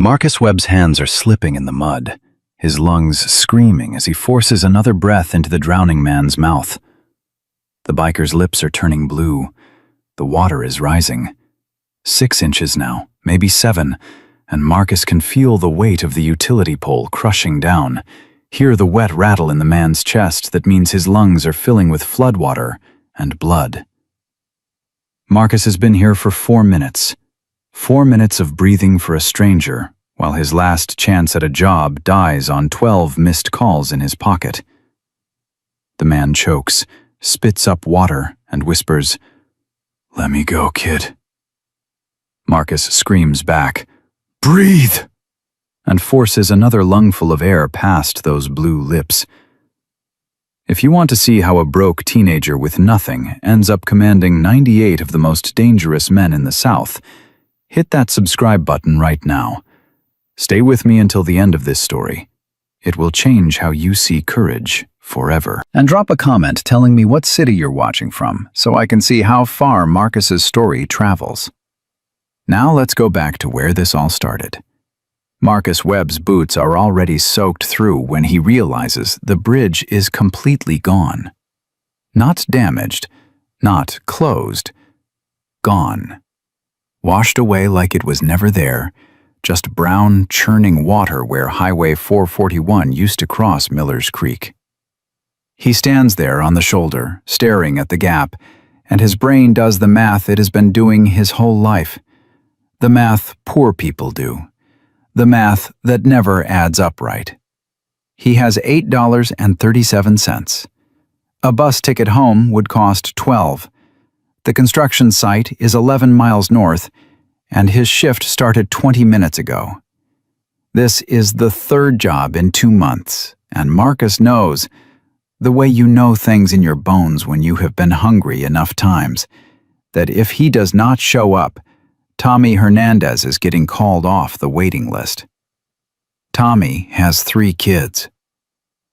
Marcus Webb's hands are slipping in the mud, his lungs screaming as he forces another breath into the drowning man's mouth. The biker's lips are turning blue. The water is rising. 6 inches now, maybe 7, and Marcus can feel the weight of the utility pole crushing down, hear the wet rattle in the man's chest that means his lungs are filling with floodwater and blood. Marcus has been here for 4 minutes. 4 minutes of breathing for a stranger, while his last chance at a job dies on 12 missed calls in his pocket. The man chokes, spits up water, and whispers, "Let me go, kid." Marcus screams back, "Breathe!" and forces another lungful of air past those blue lips. If you want to see how a broke teenager with nothing ends up commanding 98 of the most dangerous men in the South, hit that subscribe button right now. Stay with me until the end of this story. It will change how you see courage forever. And drop a comment telling me what city you're watching from, so I can see how far Marcus's story travels. Now let's go back to where this all started. Marcus Webb's boots are already soaked through when he realizes the bridge is completely gone. Not damaged, not closed, gone. Washed away like it was never there, just brown, churning water where Highway 441 used to cross Miller's Creek. He stands there on the shoulder, staring at the gap, and his brain does the math it has been doing his whole life. The math poor people do. The math that never adds up right. He has $8.37. A bus ticket home would cost $12. The construction site is 11 miles north, and his shift started 20 minutes ago. This is the 3rd job in 2 months, and Marcus knows, the way you know things in your bones when you have been hungry enough times, that if he does not show up, Tommy Hernandez is getting called off the waiting list. Tommy has 3 kids.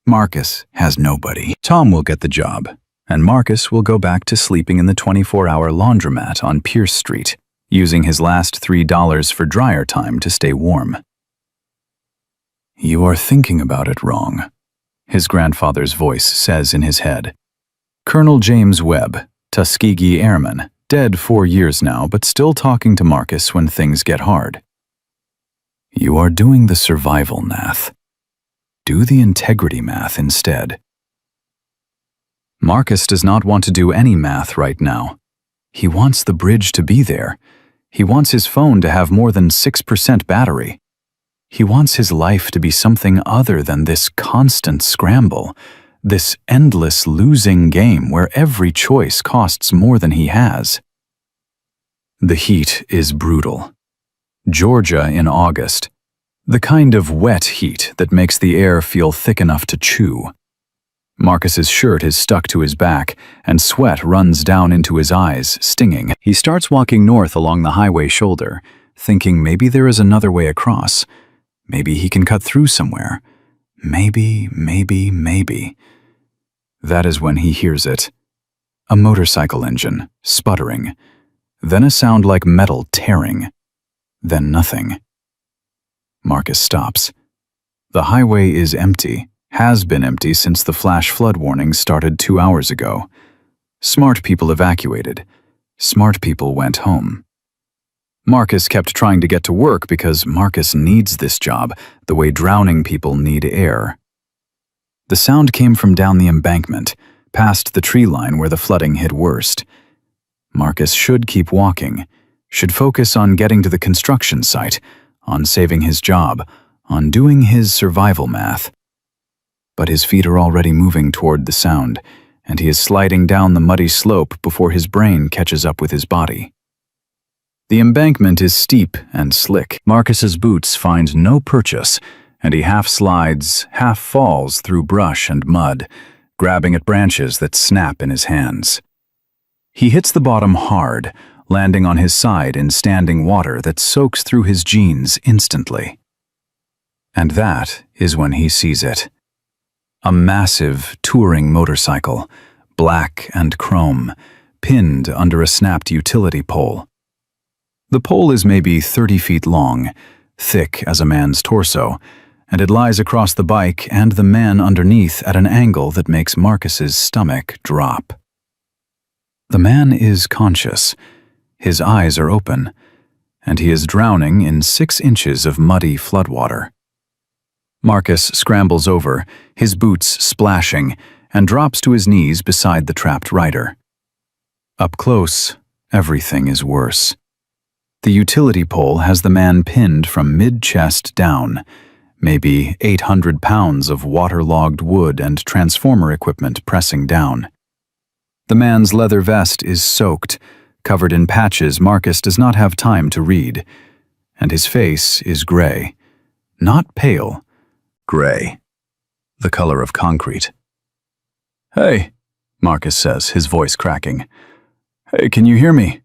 Marcus has nobody. Tom will get the job, and Marcus will go back to sleeping in the 24-hour laundromat on Pierce Street, using his last $3 for dryer time to stay warm. "You are thinking about it wrong," his grandfather's voice says in his head. Colonel James Webb, Tuskegee Airman, dead 4 years now, but still talking to Marcus when things get hard. "You are doing the survival math. Do the integrity math instead." Marcus does not want to do any math right now. He wants the bridge to be there. He wants his phone to have more than 6% battery. He wants his life to be something other than this constant scramble, this endless losing game where every choice costs more than he has. The heat is brutal. Georgia in August. The kind of wet heat that makes the air feel thick enough to chew. Marcus's shirt is stuck to his back, and sweat runs down into his eyes, stinging. He starts walking north along the highway shoulder, thinking maybe there is another way across. Maybe he can cut through somewhere. Maybe. That is when he hears it. A motorcycle engine, sputtering. Then a sound like metal tearing. Then nothing. Marcus stops. The highway is empty, has been empty since the flash flood warning started 2 hours ago. Smart people evacuated. Smart people went home. Marcus kept trying to get to work because Marcus needs this job, the way drowning people need air. The sound came from down the embankment, past the tree line where the flooding hit worst. Marcus should keep walking, should focus on getting to the construction site, on saving his job, on doing his survival math. But his feet are already moving toward the sound, and he is sliding down the muddy slope before his brain catches up with his body. The embankment is steep and slick. Marcus's boots find no purchase, and he half slides, half falls through brush and mud, grabbing at branches that snap in his hands. He hits the bottom hard, landing on his side in standing water that soaks through his jeans instantly. And that is when he sees it. A massive touring motorcycle, black and chrome, pinned under a snapped utility pole. The pole is maybe 30 feet long, thick as a man's torso, and it lies across the bike and the man underneath at an angle that makes Marcus's stomach drop. The man is conscious. His eyes are open, and he is drowning in 6 inches of muddy floodwater. Marcus scrambles over, his boots splashing, and drops to his knees beside the trapped rider. Up close, everything is worse. The utility pole has the man pinned from mid-chest down, maybe 800 pounds of waterlogged wood and transformer equipment pressing down. The man's leather vest is soaked, covered in patches Marcus does not have time to read, and his face is gray. Not pale, gray, the color of concrete. "Hey," Marcus says, his voice cracking. "Hey, can you hear me?"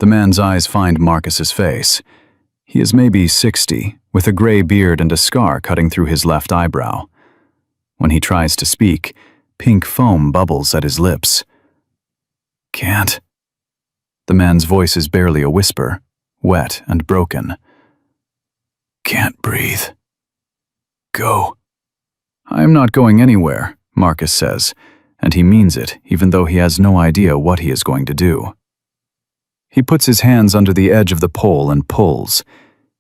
The man's eyes find Marcus's face. He is maybe 60, with a gray beard and a scar cutting through his left eyebrow. When he tries to speak, pink foam bubbles at his lips. "Can't." The man's voice is barely a whisper, wet and broken. "Can't breathe. Go." "I am not going anywhere," Marcus says, and he means it, even though he has no idea what he is going to do. He puts his hands under the edge of the pole and pulls.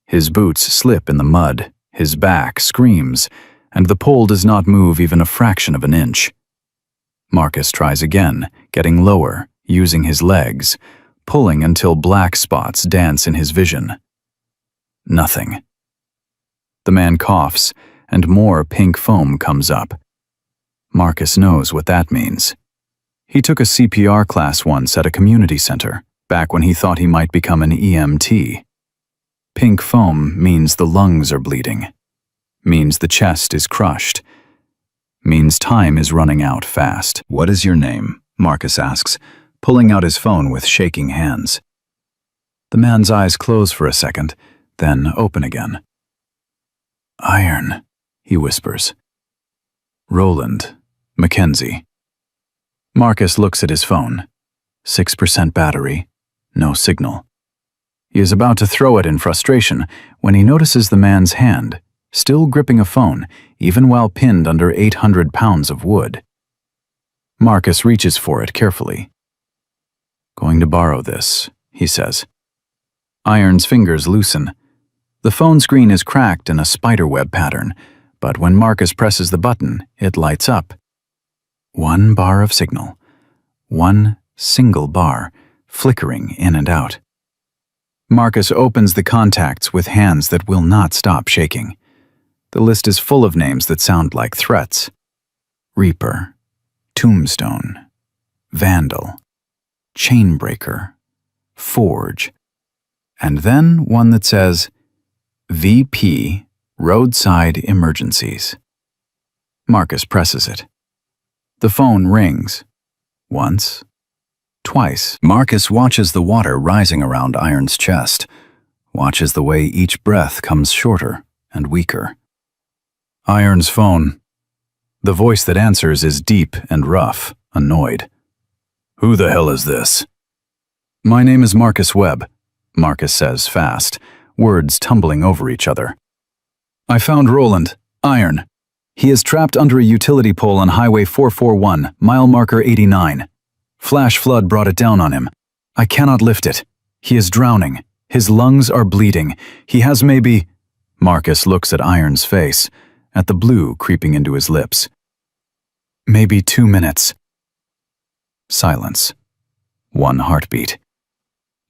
His boots slip in the mud, his back screams, and the pole does not move even a fraction of an inch. Marcus tries again, getting lower, using his legs, pulling until black spots dance in his vision. Nothing. The man coughs, and more pink foam comes up. Marcus knows what that means. He took a CPR class once at a community center, back when he thought he might become an EMT. Pink foam means the lungs are bleeding, means the chest is crushed, means time is running out fast. "What is your name?" Marcus asks, pulling out his phone with shaking hands. The man's eyes close for a second, then open again. "Iron," he whispers. "Roland, Mackenzie." Marcus looks at his phone. 6% battery, no signal. He is about to throw it in frustration when he notices the man's hand, still gripping a phone, even while pinned under 800 pounds of wood. Marcus reaches for it carefully. "Going to borrow this," he says. Iron's fingers loosen. The phone screen is cracked in a spiderweb pattern, but when Marcus presses the button, it lights up. 1 bar of signal. 1 single bar, flickering in and out. Marcus opens the contacts with hands that will not stop shaking. The list is full of names that sound like threats. Reaper, Tombstone, Vandal, Chainbreaker, Forge, and then one that says, VP, Roadside Emergencies. Marcus presses it. The phone rings. Once. Twice. Marcus watches the water rising around Iron's chest, watches the way each breath comes shorter and weaker. Iron's phone. The voice that answers is deep and rough, annoyed. "Who the hell is this?" "My name is Marcus Webb," Marcus says fast, words tumbling over each other. "I found Roland, Iron. He is trapped under a utility pole on Highway 441, mile marker 89. Flash flood brought it down on him. I cannot lift it. He is drowning. His lungs are bleeding. He has maybe—" Marcus looks at Iron's face, at the blue creeping into his lips. "Maybe 2 minutes. Silence. 1 heartbeat.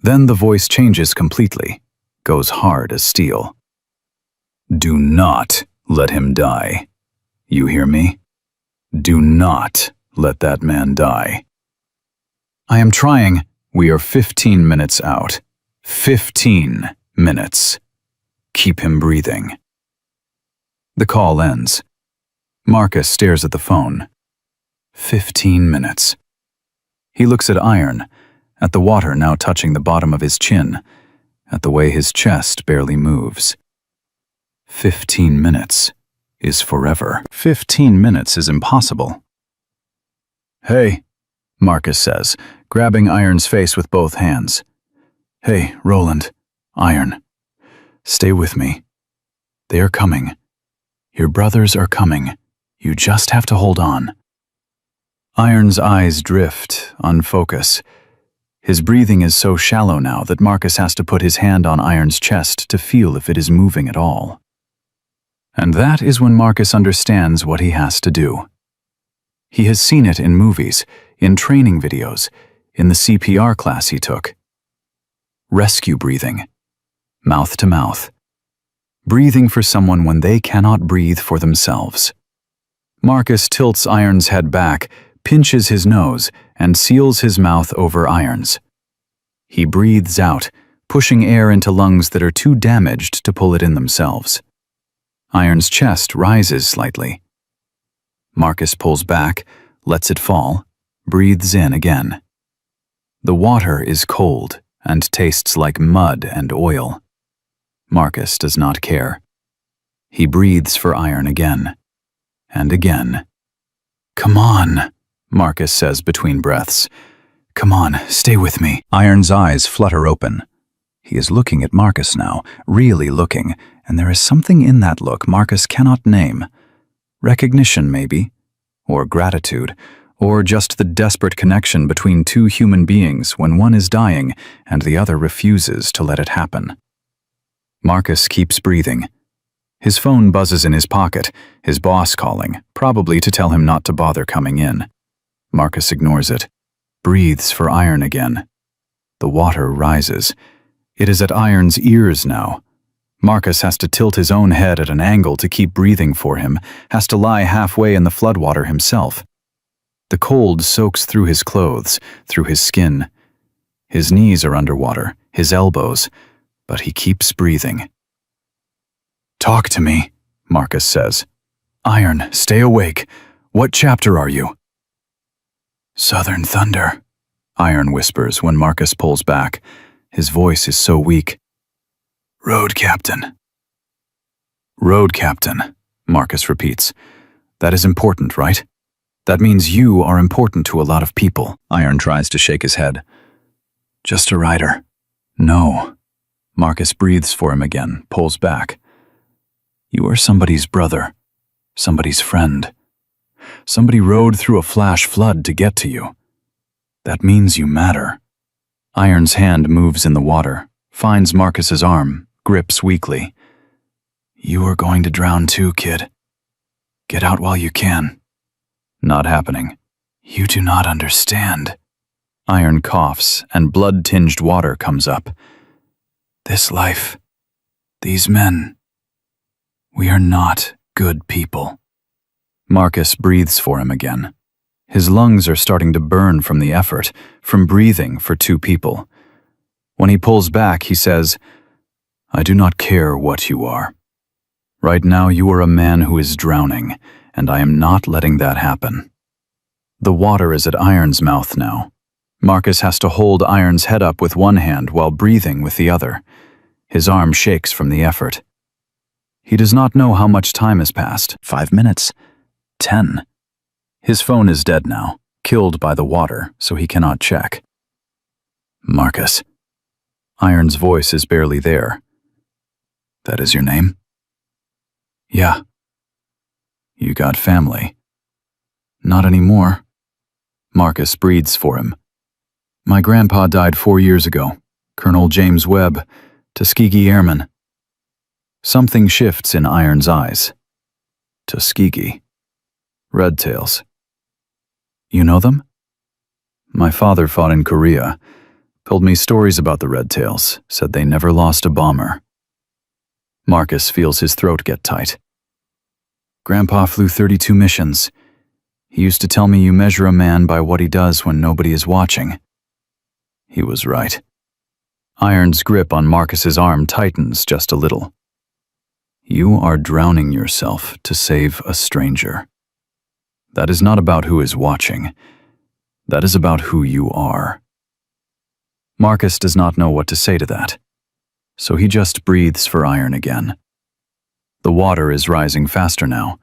Then the voice changes completely, goes hard as steel. "Do not let him die. You hear me? Do not let that man die." "I am trying." "We are 15 minutes out. 15 minutes. Keep him breathing." The call ends. Marcus stares at the phone. 15 minutes. He looks at Iron, at the water now touching the bottom of his chin, at the way his chest barely moves. 15 minutes is forever. 15 minutes is impossible. "Hey," Marcus says, grabbing Iron's face with both hands. "Hey, Roland, Iron. Stay with me. They are coming. Your brothers are coming. You just have to hold on. Iron's eyes drift, unfocus. His breathing is so shallow now that Marcus has to put his hand on Iron's chest to feel if it is moving at all. And that is when Marcus understands what he has to do. He has seen it in movies, in training videos, in the CPR class he took. Rescue breathing. Mouth to mouth. Breathing for someone when they cannot breathe for themselves. Marcus tilts Iron's head back, pinches his nose, and seals his mouth over Iron's. He breathes out, pushing air into lungs that are too damaged to pull it in themselves. Iron's chest rises slightly. Marcus pulls back, lets it fall, breathes in again. The water is cold and tastes like mud and oil. Marcus does not care. He breathes for Iron again. And again. "Come on," Marcus says between breaths. "Come on, stay with me." Iron's eyes flutter open. He is looking at Marcus now, really looking, and there is something in that look Marcus cannot name. Recognition, maybe, or gratitude, or just the desperate connection between two human beings when one is dying and the other refuses to let it happen. Marcus keeps breathing. His phone buzzes in his pocket, his boss calling, probably to tell him not to bother coming in. Marcus ignores it, breathes for Iron again. The water rises. It is at Iron's ears now. Marcus has to tilt his own head at an angle to keep breathing for him, has to lie halfway in the floodwater himself. The cold soaks through his clothes, through his skin. His knees are underwater, his elbows, but he keeps breathing. "Talk to me," Marcus says. "Iron, stay awake. What chapter are you?" "Southern Thunder," Iron whispers when Marcus pulls back. His voice is so weak. "Road Captain." "Road Captain," Marcus repeats. "That is important, right? That means you are important to a lot of people." Iron tries to shake his head. "Just a rider." "No." Marcus breathes for him again, pulls back. "You are somebody's brother, somebody's friend. Somebody rode through a flash flood to get to you. That means you matter." Iron's hand moves in the water, finds Marcus's arm, grips weakly. "You are going to drown too, kid. Get out while you can." Not happening. "You do not understand." Iron coughs, and blood-tinged water comes up. "This life, these men, we are not good people." Marcus breathes for him again. His lungs are starting to burn from the effort, from breathing for two people. When he pulls back, he says, "I do not care what you are. Right now you are a man who is drowning, and I am not letting that happen." The water is at Iron's mouth now. Marcus has to hold Iron's head up with one hand while breathing with the other. His arm shakes from the effort. He does not know how much time has passed. 5 minutes. 10. His phone is dead now, killed by the water, so he cannot check. "Marcus." Iron's voice is barely there. "That is your name?" "Yeah." "You got family?" "Not anymore." Marcus breathes for him. "My grandpa died 4 years ago, Colonel James Webb, Tuskegee Airman." Something shifts in Iron's eyes. "Tuskegee. Red Tails. You know them?" "My father fought in Korea. Told me stories about the Red Tails, said they never lost a bomber." Marcus feels his throat get tight. "Grandpa flew 32 missions. He used to tell me you measure a man by what he does when nobody is watching." He was right. Iron's grip on Marcus's arm tightens just a little. "You are drowning yourself to save a stranger. That is not about who is watching. That is about who you are." Marcus does not know what to say to that, so he just breathes for Iron again. The water is rising faster now.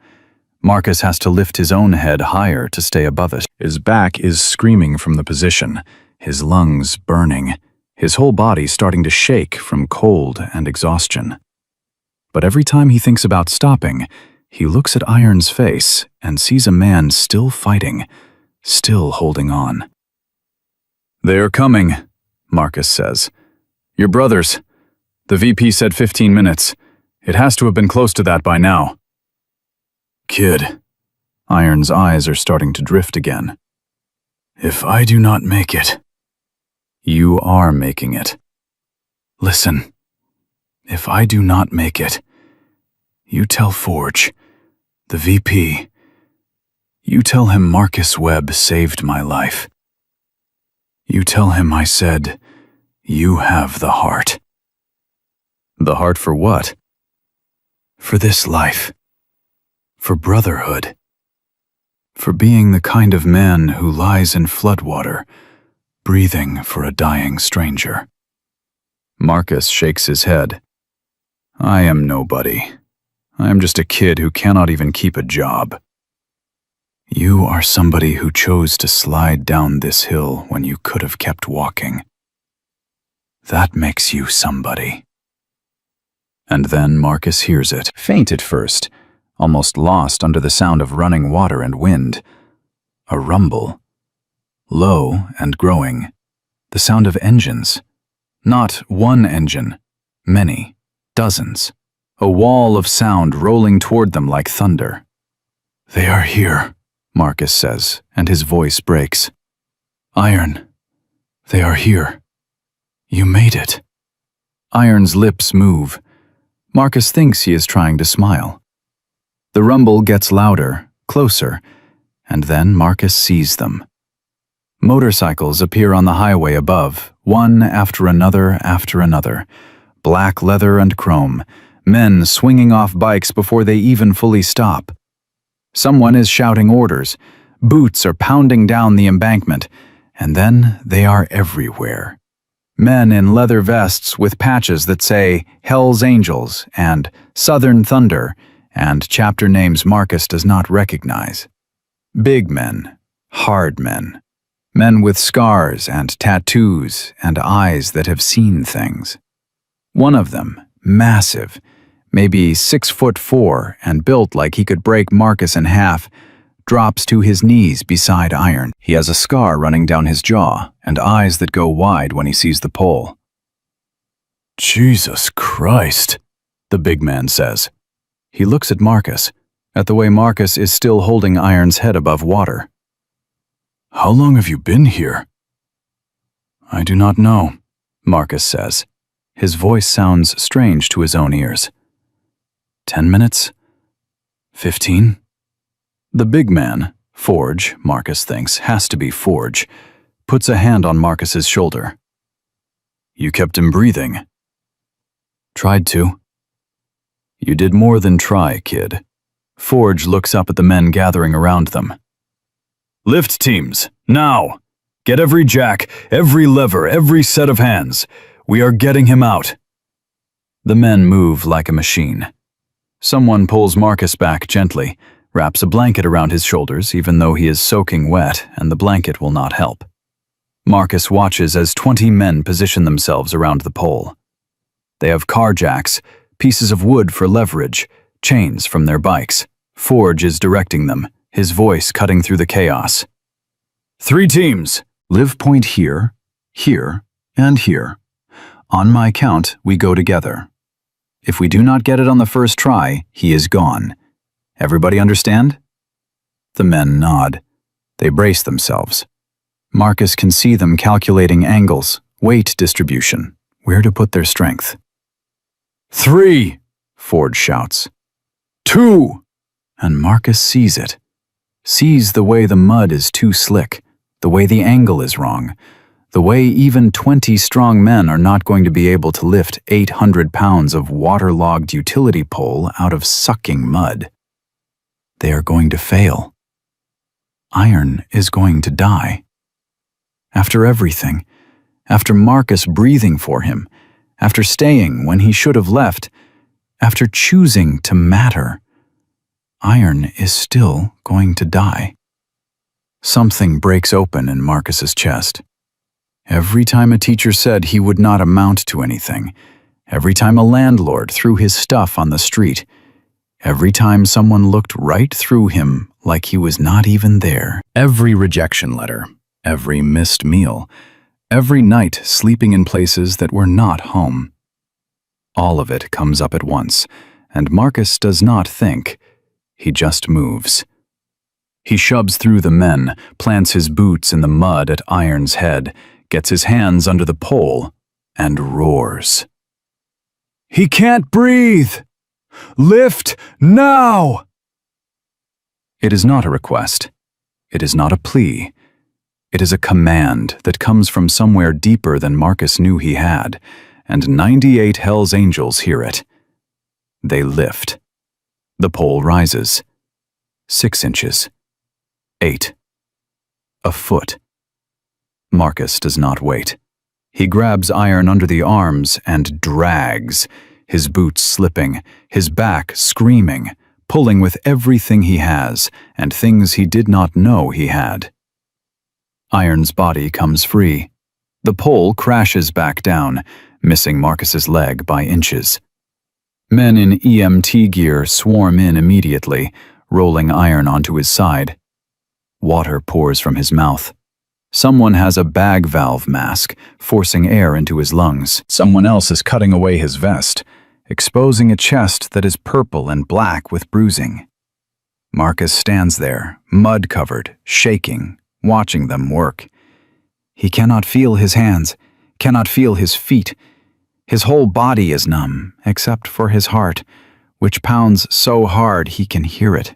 Marcus has to lift his own head higher to stay above it. His back is screaming from the position, his lungs burning, his whole body starting to shake from cold and exhaustion. But every time he thinks about stopping, he looks at Iron's face and sees a man still fighting, still holding on. "They are coming," Marcus says. "Your brothers. The VP said 15 minutes. It has to have been close to that by now." "Kid," Iron's eyes are starting to drift again. "If I do not make it..." "You are making it. Listen, if I do not make it, you tell Forge, the VP, you tell him Marcus Webb saved my life. You tell him I said, you have the heart." "The heart for what?" "For this life. For brotherhood. For being the kind of man who lies in floodwater, breathing for a dying stranger." Marcus shakes his head. "I am nobody. I am just a kid who cannot even keep a job." "You are somebody who chose to slide down this hill when you could have kept walking. That makes you somebody." And then Marcus hears it, faint at first, almost lost under the sound of running water and wind. A rumble. Low and growing. The sound of engines. Not one engine. Many. Dozens. A wall of sound rolling toward them like thunder. "They are here," Marcus says, and his voice breaks. "Iron, they are here. You made it." Iron's lips move. Marcus thinks he is trying to smile. The rumble gets louder, closer, and then Marcus sees them. Motorcycles appear on the highway above, one after another, black leather and chrome, men swinging off bikes before they even fully stop. Someone is shouting orders, boots are pounding down the embankment, and then they are everywhere. Men in leather vests with patches that say Hellsangels and Southern Thunder, and chapter names Marcus does not recognize. Big men, hard men. Men with scars and tattoos and eyes that have seen things. One of them, massive, maybe 6'4" and built like he could break Marcus in half, drops to his knees beside Iron. He has a scar running down his jaw and eyes that go wide when he sees the pole. "Jesus Christ," the big man says. He looks at Marcus, at the way Marcus is still holding Iron's head above water. "How long have you been here?" "I do not know," Marcus says. His voice sounds strange to his own ears. 10 minutes? 15? The big man, Forge, Marcus thinks, has to be Forge, puts a hand on Marcus's shoulder. "You kept him breathing." "Tried to." "You did more than try, kid." Forge looks up at the men gathering around them. "Lift teams, now! Get every jack, every lever, every set of hands. We are getting him out." The men move like a machine. Someone pulls Marcus back gently, wraps a blanket around his shoulders even though he is soaking wet and the blanket will not help. Marcus watches as 20 men position themselves around the pole. They have car jacks, pieces of wood for leverage, chains from their bikes. Forge is directing them, his voice cutting through the chaos. 3 teams. Live point here, here, and here. On my count, we go together. If we do not get it on the first try, he is gone. Everybody understand? The men nod. They brace themselves. Marcus can see them calculating angles, weight distribution, where to put their strength. 3, Forge shouts. 2, and Marcus sees it. Sees the way the mud is too slick, the way the angle is wrong, the way even 20 strong men are not going to be able to lift 800 pounds of waterlogged utility pole out of sucking mud. They are going to fail. Iron is going to die. After everything, after Marcus breathing for him, after staying when he should have left, after choosing to matter, Iron is still going to die. Something breaks open in Marcus's chest. Every time a teacher said he would not amount to anything, every time a landlord threw his stuff on the street, every time someone looked right through him like he was not even there. Every rejection letter, every missed meal, every night sleeping in places that were not home. All of it comes up at once, and Marcus does not think. He just moves. He shoves through the men, plants his boots in the mud at Iron's head, gets his hands under the pole, and roars. "He can't breathe! Lift now!" It is not a request. It is not a plea. It is a command that comes from somewhere deeper than Marcus knew he had, and 98 Hell's Angels hear it. They lift. The pole rises. 6 inches. 8. A foot. Marcus does not wait. He grabs Iron under the arms and drags, his boots slipping, his back screaming, pulling with everything he has and things he did not know he had. Iron's body comes free. The pole crashes back down, missing Marcus's leg by inches. Men in EMT gear swarm in immediately, rolling Iron onto his side. Water pours from his mouth. Someone has a bag valve mask, forcing air into his lungs. Someone else is cutting away his vest, exposing a chest that is purple and black with bruising. Marcus stands there, mud-covered, shaking, watching them work. He cannot feel his hands, cannot feel his feet. His whole body is numb, except for his heart, which pounds so hard he can hear it.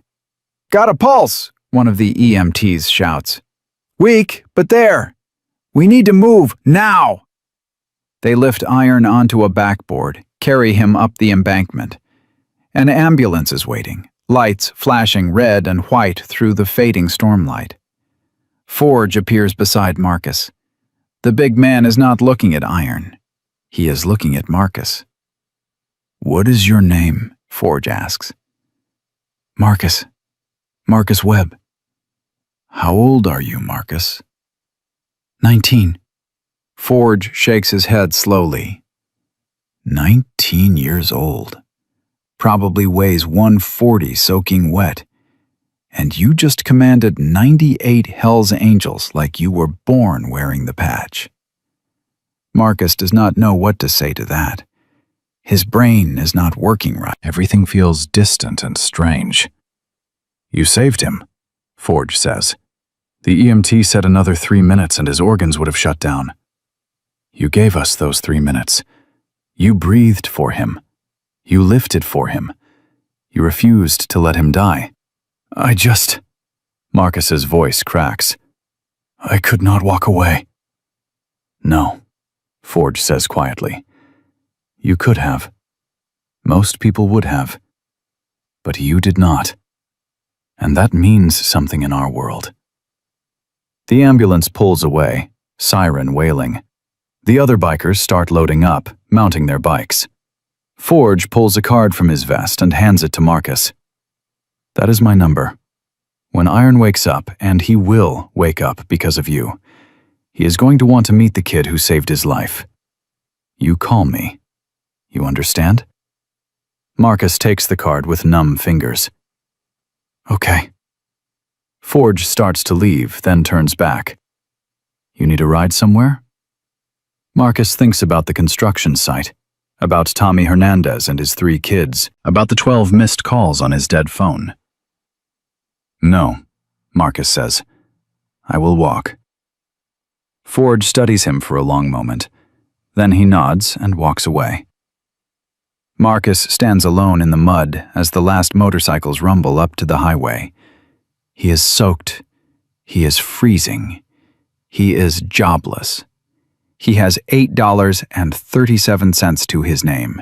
"Got a pulse!" one of the EMTs shouts. "Weak, but there! We need to move, now!" They lift Iron onto a backboard, carry him up the embankment. An ambulance is waiting, lights flashing red and white through the fading stormlight. Forge appears beside Marcus. The big man is not looking at Iron. He is looking at Marcus. "What is your name?" Forge asks. "Marcus. Marcus Webb." "How old are you, Marcus?" 19. Forge shakes his head slowly. 19 years old. Probably weighs 140 soaking wet. And you just commanded 98 Hell's Angels like you were born wearing the patch. Marcus does not know what to say to that. His brain is not working right. Everything feels distant and strange. "You saved him," Forge says. "The EMT said another 3 minutes and his organs would have shut down. You gave us those 3 minutes. You breathed for him. You lifted for him. You refused to let him die. Marcus's voice cracks. "I could not walk away." "No," Forge says quietly. "You could have. Most people would have. But you did not. And that means something in our world." The ambulance pulls away, siren wailing. The other bikers start loading up, mounting their bikes. Forge pulls a card from his vest and hands it to Marcus. "That is my number. When Iron wakes up, and he will wake up because of you, he is going to want to meet the kid who saved his life. You call me. You understand?" Marcus takes the card with numb fingers. "Okay." Forge starts to leave, then turns back. "You need a ride somewhere?" Marcus thinks about the construction site, about Tommy Hernandez and his 3 kids, about the 12 missed calls on his dead phone. "No," Marcus says. "I will walk." Forge studies him for a long moment. Then he nods and walks away. Marcus stands alone in the mud as the last motorcycles rumble up to the highway. He is soaked. He is freezing. He is jobless. He has $8.37 to his name,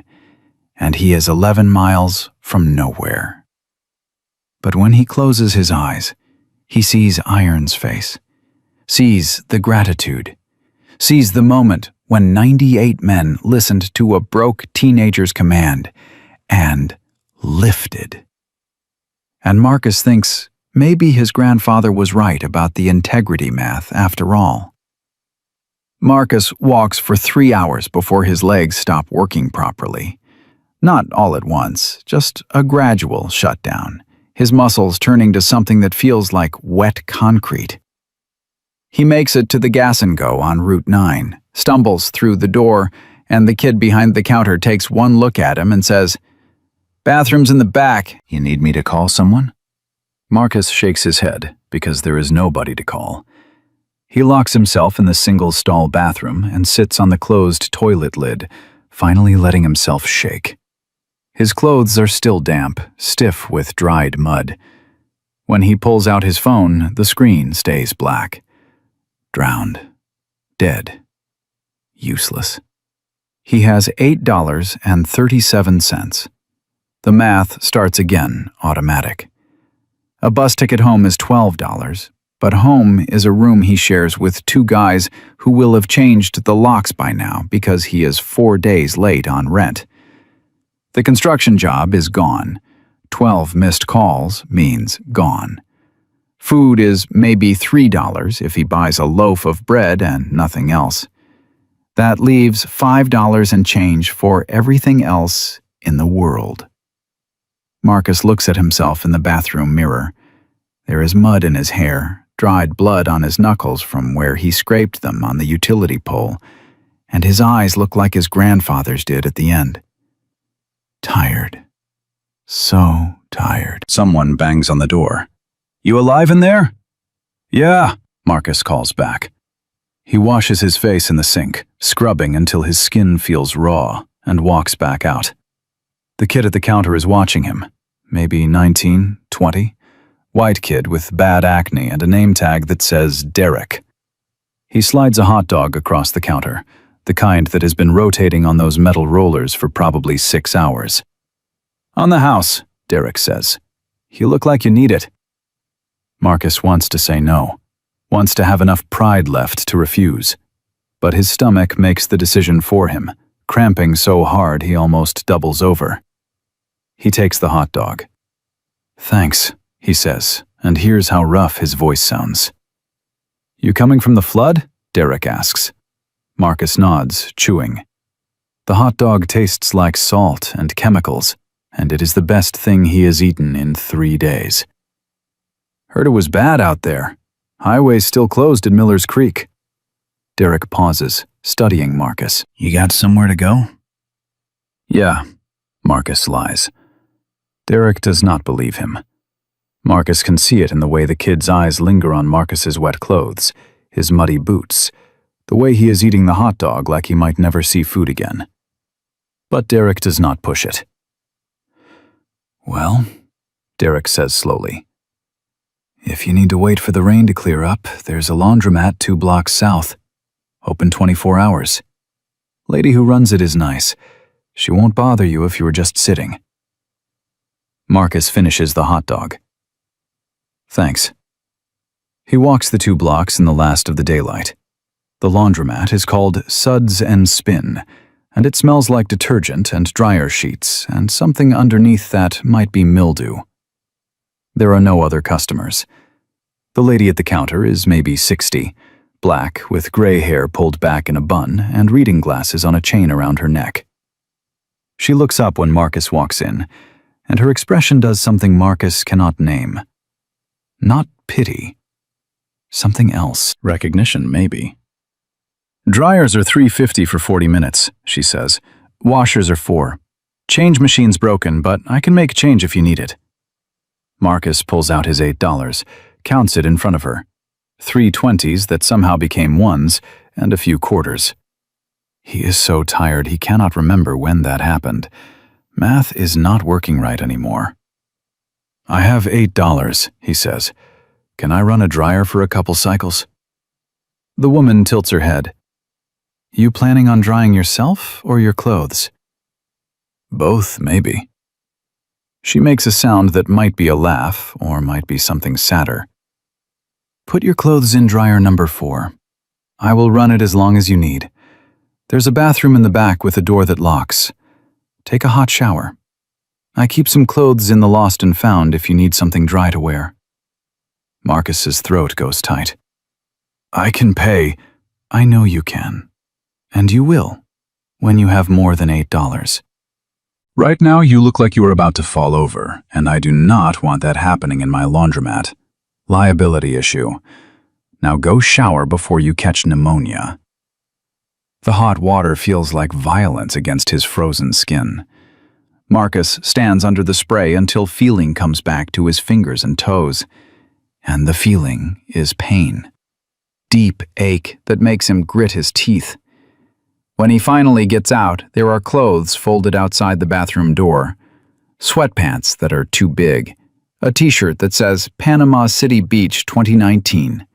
and he is 11 miles from nowhere. But when he closes his eyes, he sees Iron's face, sees the gratitude, sees the moment when 98 men listened to a broke teenager's command and lifted. And Marcus thinks maybe his grandfather was right about the integrity math after all. Marcus walks for 3 hours before his legs stop working properly. Not all at once, just a gradual shutdown, his muscles turning to something that feels like wet concrete. He makes it to the Gas and Go on Route 9, stumbles through the door, and the kid behind the counter takes one look at him and says, "Bathroom's in the back. You need me to call someone?" Marcus shakes his head because there is nobody to call. He locks himself in the single-stall bathroom and sits on the closed toilet lid, finally letting himself shake. His clothes are still damp, stiff with dried mud. When he pulls out his phone, the screen stays black. Drowned. Dead. Useless. He has $8.37. The math starts again, automatic. A bus ticket home is $12, but home is a room he shares with 2 guys who will have changed the locks by now because he is 4 days late on rent. The construction job is gone. 12 missed calls means gone. Food is maybe $3 if he buys a loaf of bread and nothing else. That leaves $5 and change for everything else in the world. Marcus looks at himself in the bathroom mirror. There is mud in his hair, dried blood on his knuckles from where he scraped them on the utility pole, and his eyes look like his grandfather's did at the end. Tired. So tired. Someone bangs on the door. "You alive in there?" "Yeah," Marcus calls back. He washes his face in the sink, scrubbing until his skin feels raw, and walks back out. The kid at the counter is watching him, maybe 19, 20, white kid with bad acne and a name tag that says Derek. He slides a hot dog across the counter, the kind that has been rotating on those metal rollers for probably 6 hours. "On the house," Derek says. "You look like you need it." Marcus wants to say no, wants to have enough pride left to refuse. But his stomach makes the decision for him, cramping so hard he almost doubles over. He takes the hot dog. "Thanks," he says, and here's how rough his voice sounds. "You coming from the flood?" Derek asks. Marcus nods, chewing. The hot dog tastes like salt and chemicals, and it is the best thing he has eaten in 3 days. "Heard it was bad out there. Highway's still closed at Miller's Creek." Derek pauses, studying Marcus. "You got somewhere to go?" "Yeah," Marcus lies. Derek does not believe him. Marcus can see it in the way the kid's eyes linger on Marcus's wet clothes, his muddy boots, the way he is eating the hot dog like he might never see food again. But Derek does not push it. "Well," Derek says slowly, "if you need to wait for the rain to clear up, there's a laundromat 2 blocks south. Open 24 hours. Lady who runs it is nice. She won't bother you if you were just sitting." Marcus finishes the hot dog. "Thanks." He walks the 2 blocks in the last of the daylight. The laundromat is called Suds and Spin, and it smells like detergent and dryer sheets and something underneath that might be mildew. There are no other customers. The lady at the counter is maybe 60, black with gray hair pulled back in a bun and reading glasses on a chain around her neck. She looks up when Marcus walks in, and her expression does something Marcus cannot name. Not pity. Something else. Recognition, maybe. "Dryers are $3.50 for 40 minutes, she says. "Washers are $4. Change machine's broken, but I can make change if you need it." Marcus pulls out his $8, counts it in front of her. 3 20s that somehow became 1s, and a few quarters. He is so tired he cannot remember when that happened. Math is not working right anymore. "I have $8, he says. "Can I run a dryer for a couple cycles?" The woman tilts her head. "You planning on drying yourself or your clothes?" "Both, maybe." She makes a sound that might be a laugh or might be something sadder. "Put your clothes in dryer number 4. I will run it as long as you need. There's a bathroom in the back with a door that locks. Take a hot shower. I keep some clothes in the lost and found if you need something dry to wear." Marcus's throat goes tight. "I can pay." I know you can. And you will, when you have more than $8. Right now you look like you are about to fall over, and I do not want that happening in my laundromat. Liability issue. Now go shower before you catch pneumonia. The hot water feels like violence against his frozen skin. Marcus stands under the spray until feeling comes back to his fingers and toes. And the feeling is pain. Deep ache that makes him grit his teeth. When he finally gets out, there are clothes folded outside the bathroom door. Sweatpants that are too big. A t-shirt that says Panama City Beach 2019.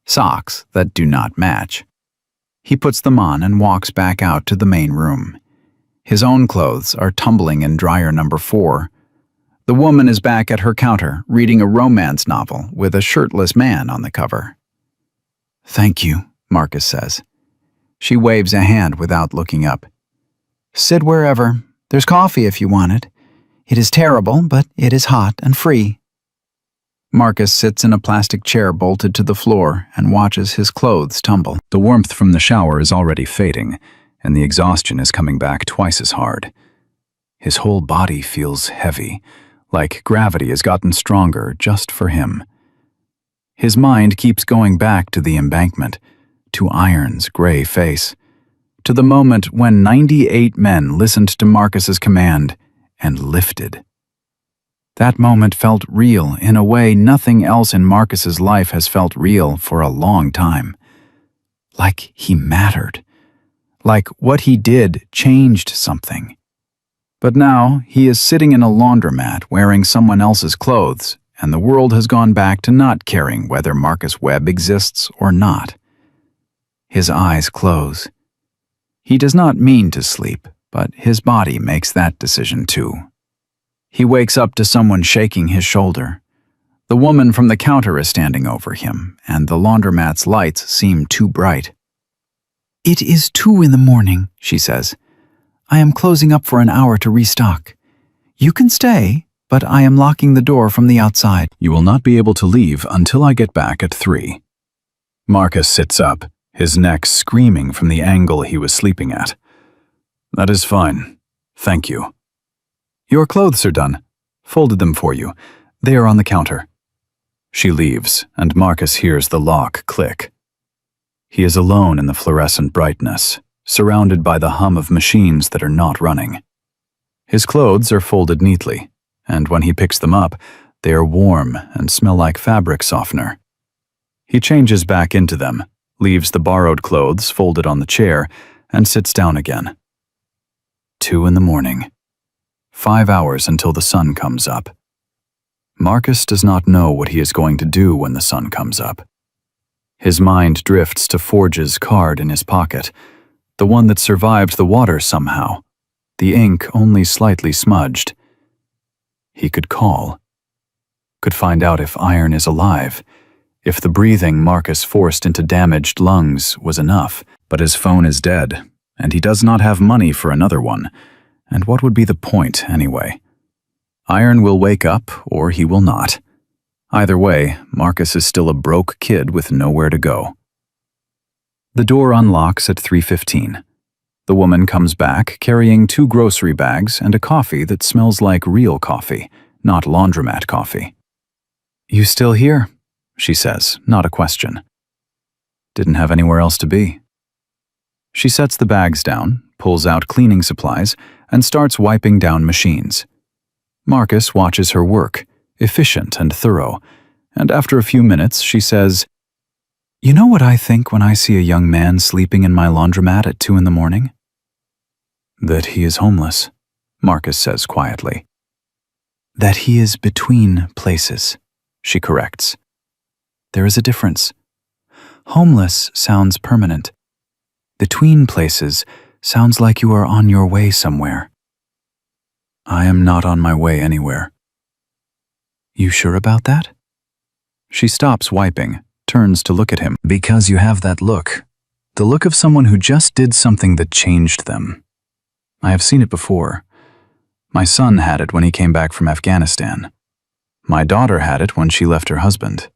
Socks that do not match. He puts them on and walks back out to the main room. His own clothes are tumbling in dryer number 4. The woman is back at her counter, reading a romance novel with a shirtless man on the cover. Thank you, Marcus says. She waves a hand without looking up. Sit wherever. There's coffee if you want it. It is terrible, but it is hot and free. Marcus sits in a plastic chair bolted to the floor and watches his clothes tumble. The warmth from the shower is already fading, and the exhaustion is coming back twice as hard. His whole body feels heavy, like gravity has gotten stronger just for him. His mind keeps going back to the embankment, to Iron's gray face, to the moment when 98 men listened to Marcus's command and lifted. That moment felt real in a way nothing else in Marcus's life has felt real for a long time. Like he mattered. Like what he did changed something. But now he is sitting in a laundromat wearing someone else's clothes, and the world has gone back to not caring whether Marcus Webb exists or not. His eyes close. He does not mean to sleep, but his body makes that decision too. He wakes up to someone shaking his shoulder. The woman from the counter is standing over him, and the laundromat's lights seem too bright. It is 2 in the morning, she says. I am closing up for an hour to restock. You can stay, but I am locking the door from the outside. You will not be able to leave until I get back at 3. Marcus sits up, his neck screaming from the angle he was sleeping at. That is fine. Thank you. Your clothes are done. Folded them for you. They are on the counter. She leaves, and Marcus hears the lock click. He is alone in the fluorescent brightness, surrounded by the hum of machines that are not running. His clothes are folded neatly, and when he picks them up, they are warm and smell like fabric softener. He changes back into them, leaves the borrowed clothes folded on the chair, and sits down again. 2 in the morning. 5 hours until the sun comes up. Marcus does not know what he is going to do when the sun comes up. His mind drifts to Forge's card in his pocket, the one that survived the water somehow, the ink only slightly smudged. He could call. Could find out if Iron is alive, if the breathing Marcus forced into damaged lungs was enough, but his phone is dead, and he does not have money for another one. And what would be the point, anyway? Iron will wake up, or he will not. Either way, Marcus is still a broke kid with nowhere to go. The door unlocks at 3:15. The woman comes back, carrying 2 grocery bags and a coffee that smells like real coffee, not laundromat coffee. You still here? She says, not a question. Didn't have anywhere else to be. She sets the bags down, pulls out cleaning supplies, and starts wiping down machines. Marcus watches her work, efficient and thorough, and after a few minutes she says, You know what I think when I see a young man sleeping in my laundromat at 2 in the morning? That he is homeless, Marcus says quietly. That he is between places, she corrects. There is a difference. Homeless sounds permanent. Between places sounds like you are on your way somewhere. I am not on my way anywhere. You sure about that? She stops wiping, turns to look at him. Because you have that look. The look of someone who just did something that changed them. I have seen it before. My son had it when he came back from Afghanistan. My daughter had it when she left her husband.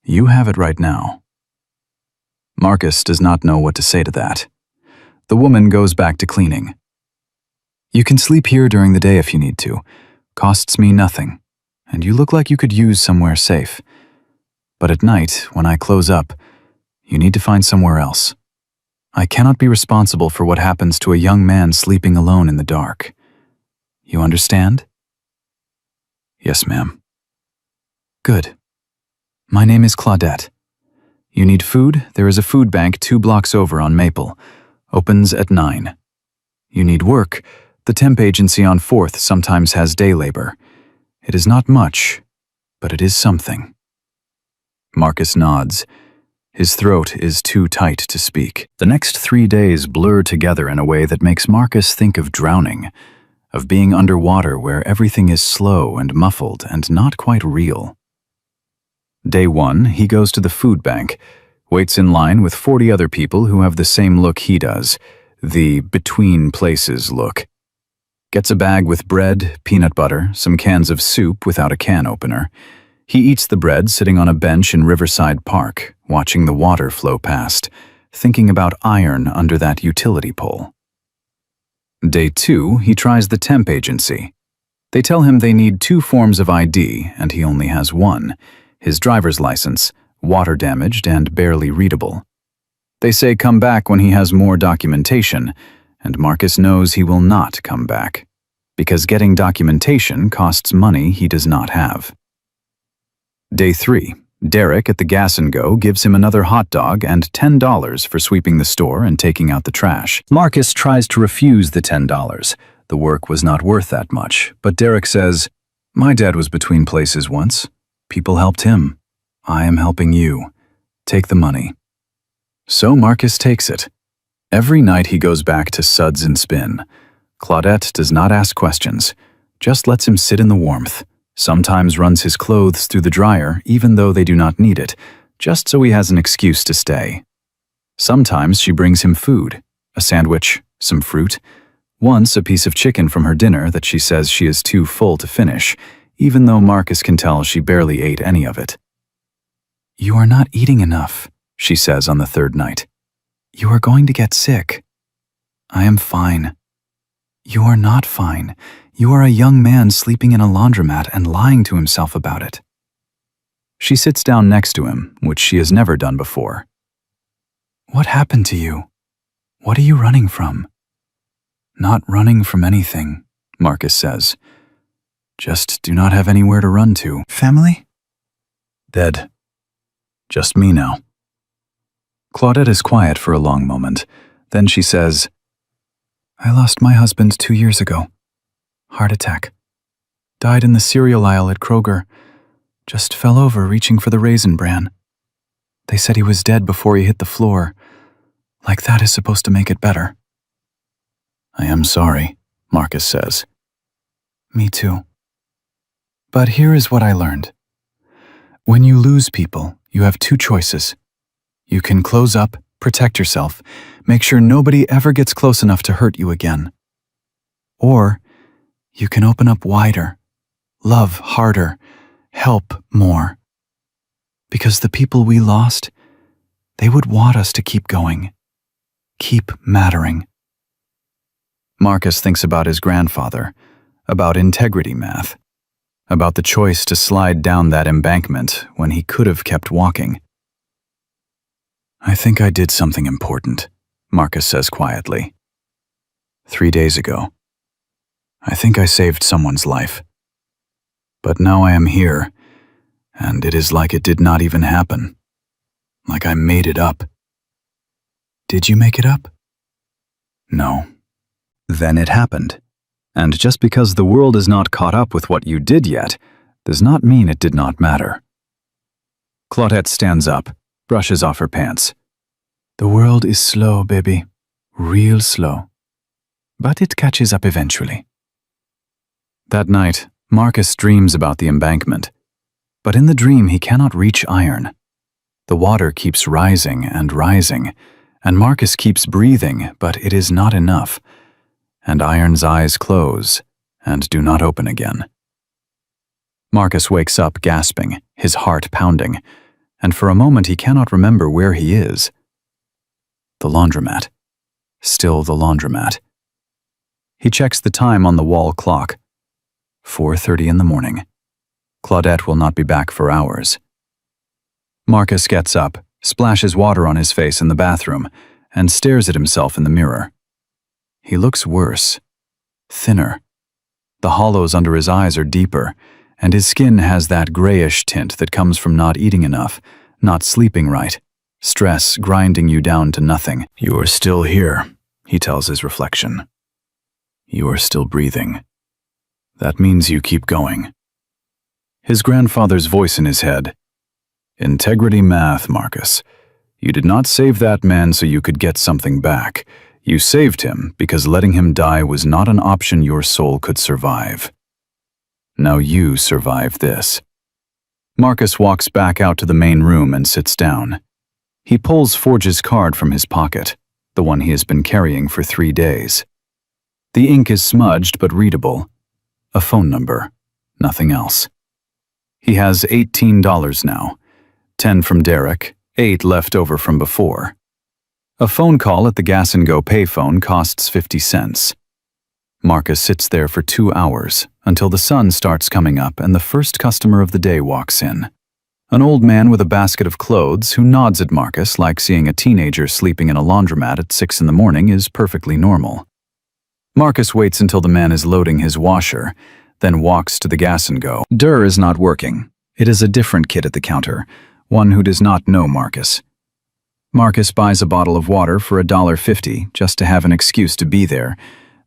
You have it right now. Marcus does not know what to say to that. The woman goes back to cleaning. You can sleep here during the day if you need to. Costs me nothing. And you look like you could use somewhere safe. But at night, when I close up, you need to find somewhere else. I cannot be responsible for what happens to a young man sleeping alone in the dark. You understand? Yes, ma'am. Good. My name is Claudette. You need food? There is a food bank 2 blocks over on Maple. Opens at 9. You need work? The temp agency on 4th sometimes has day labor. It is not much, but it is something. Marcus nods. His throat is too tight to speak. The next 3 days blur together in a way that makes Marcus think of drowning, of being underwater where everything is slow and muffled and not quite real. Day 1, he goes to the food bank, waits in line with 40 other people who have the same look he does, the between places look. Gets a bag with bread, peanut butter, some cans of soup without a can opener. He eats the bread sitting on a bench in Riverside Park, watching the water flow past, thinking about iron under that utility pole. Day 2, he tries the temp agency. They tell him they need 2 forms of ID, and he only has 1, his driver's license, water-damaged and barely readable. They say come back when he has more documentation, and Marcus knows he will not come back, because getting documentation costs money he does not have. Day 3, Derek at the Gas & Go gives him another hot dog and $10 for sweeping the store and taking out the trash. Marcus tries to refuse the $10. The work was not worth that much, but Derek says, "My dad was between places once. People helped him. I am helping you. Take the money." So Marcus takes it. Every night he goes back to suds and spin. Claudette does not ask questions, just lets him sit in the warmth, sometimes runs his clothes through the dryer even though they do not need it, just so he has an excuse to stay. Sometimes she brings him food, a sandwich, some fruit, once a piece of chicken from her dinner that she says she is too full to finish, even though Marcus can tell she barely ate any of it. "You are not eating enough," she says on the 3rd night. "You are going to get sick." "I am fine." "You are not fine. You are a young man sleeping in a laundromat and lying to himself about it." She sits down next to him, which she has never done before. "What happened to you? What are you running from?" "Not running from anything," Marcus says. "Just do not have anywhere to run to." "Family?" "Dead. Just me now." Claudette is quiet for a long moment. Then she says, "I lost my husband 2 years ago. Heart attack. Died in the cereal aisle at Kroger. Just fell over reaching for the Raisin Bran. They said he was dead before he hit the floor. Like that is supposed to make it better." "I am sorry," Marcus says. "Me too. But here is what I learned. When you lose people, you have 2 choices. You can close up, protect yourself, make sure nobody ever gets close enough to hurt you again. Or you can open up wider, love harder, help more. Because the people we lost, they would want us to keep going, keep mattering." Marcus thinks about his grandfather, about integrity math, about the choice to slide down that embankment when he could have kept walking. "I think I did something important," Marcus says quietly. 3 days ago. I think I saved someone's life. But now I am here, and it is like it did not even happen. Like I made it up." "Did you make it up?" "No." "Then it happened. And just because the world is not caught up with what you did yet, does not mean it did not matter." Claudette stands up, brushes off her pants. "The world is slow, baby. Real slow. But it catches up eventually." That night, Marcus dreams about the embankment. But in the dream he cannot reach iron. The water keeps rising, and Marcus keeps breathing, but it is not enough. And Iron's eyes close and do not open again. Marcus wakes up gasping, his heart pounding, and for a moment he cannot remember where he is. The laundromat. Still the laundromat. He checks the time on the wall clock. 4:30 in the morning. Claudette will not be back for hours. Marcus gets up, splashes water on his face in the bathroom, and stares at himself in the mirror. He looks worse. Thinner. The hollows under his eyes are deeper, and his skin has that grayish tint that comes from not eating enough, not sleeping right, stress grinding you down to nothing. "You are still here," he tells his reflection. "You are still breathing. That means you keep going." His grandfather's voice in his head. "Integrity math, Marcus. You did not save that man so you could get something back. You saved him because letting him die was not an option your soul could survive. Now you survive this." Marcus walks back out to the main room and sits down. He pulls Forge's card from his pocket, the one he has been carrying for 3 days. The ink is smudged but readable. A phone number, nothing else. He has $18 now, 10 from Derek, 8 left over from before. A phone call at the Gas and Go payphone costs 50 cents. Marcus sits there for 2 hours until the sun starts coming up and the first customer of the day walks in. An old man with a basket of clothes who nods at Marcus like seeing a teenager sleeping in a laundromat at 6 in the morning is perfectly normal. Marcus waits until the man is loading his washer, then walks to the Gas and Go. Durr is not working. It is a different kid at the counter, one who does not know Marcus. Marcus buys a bottle of water for $1.50 just to have an excuse to be there,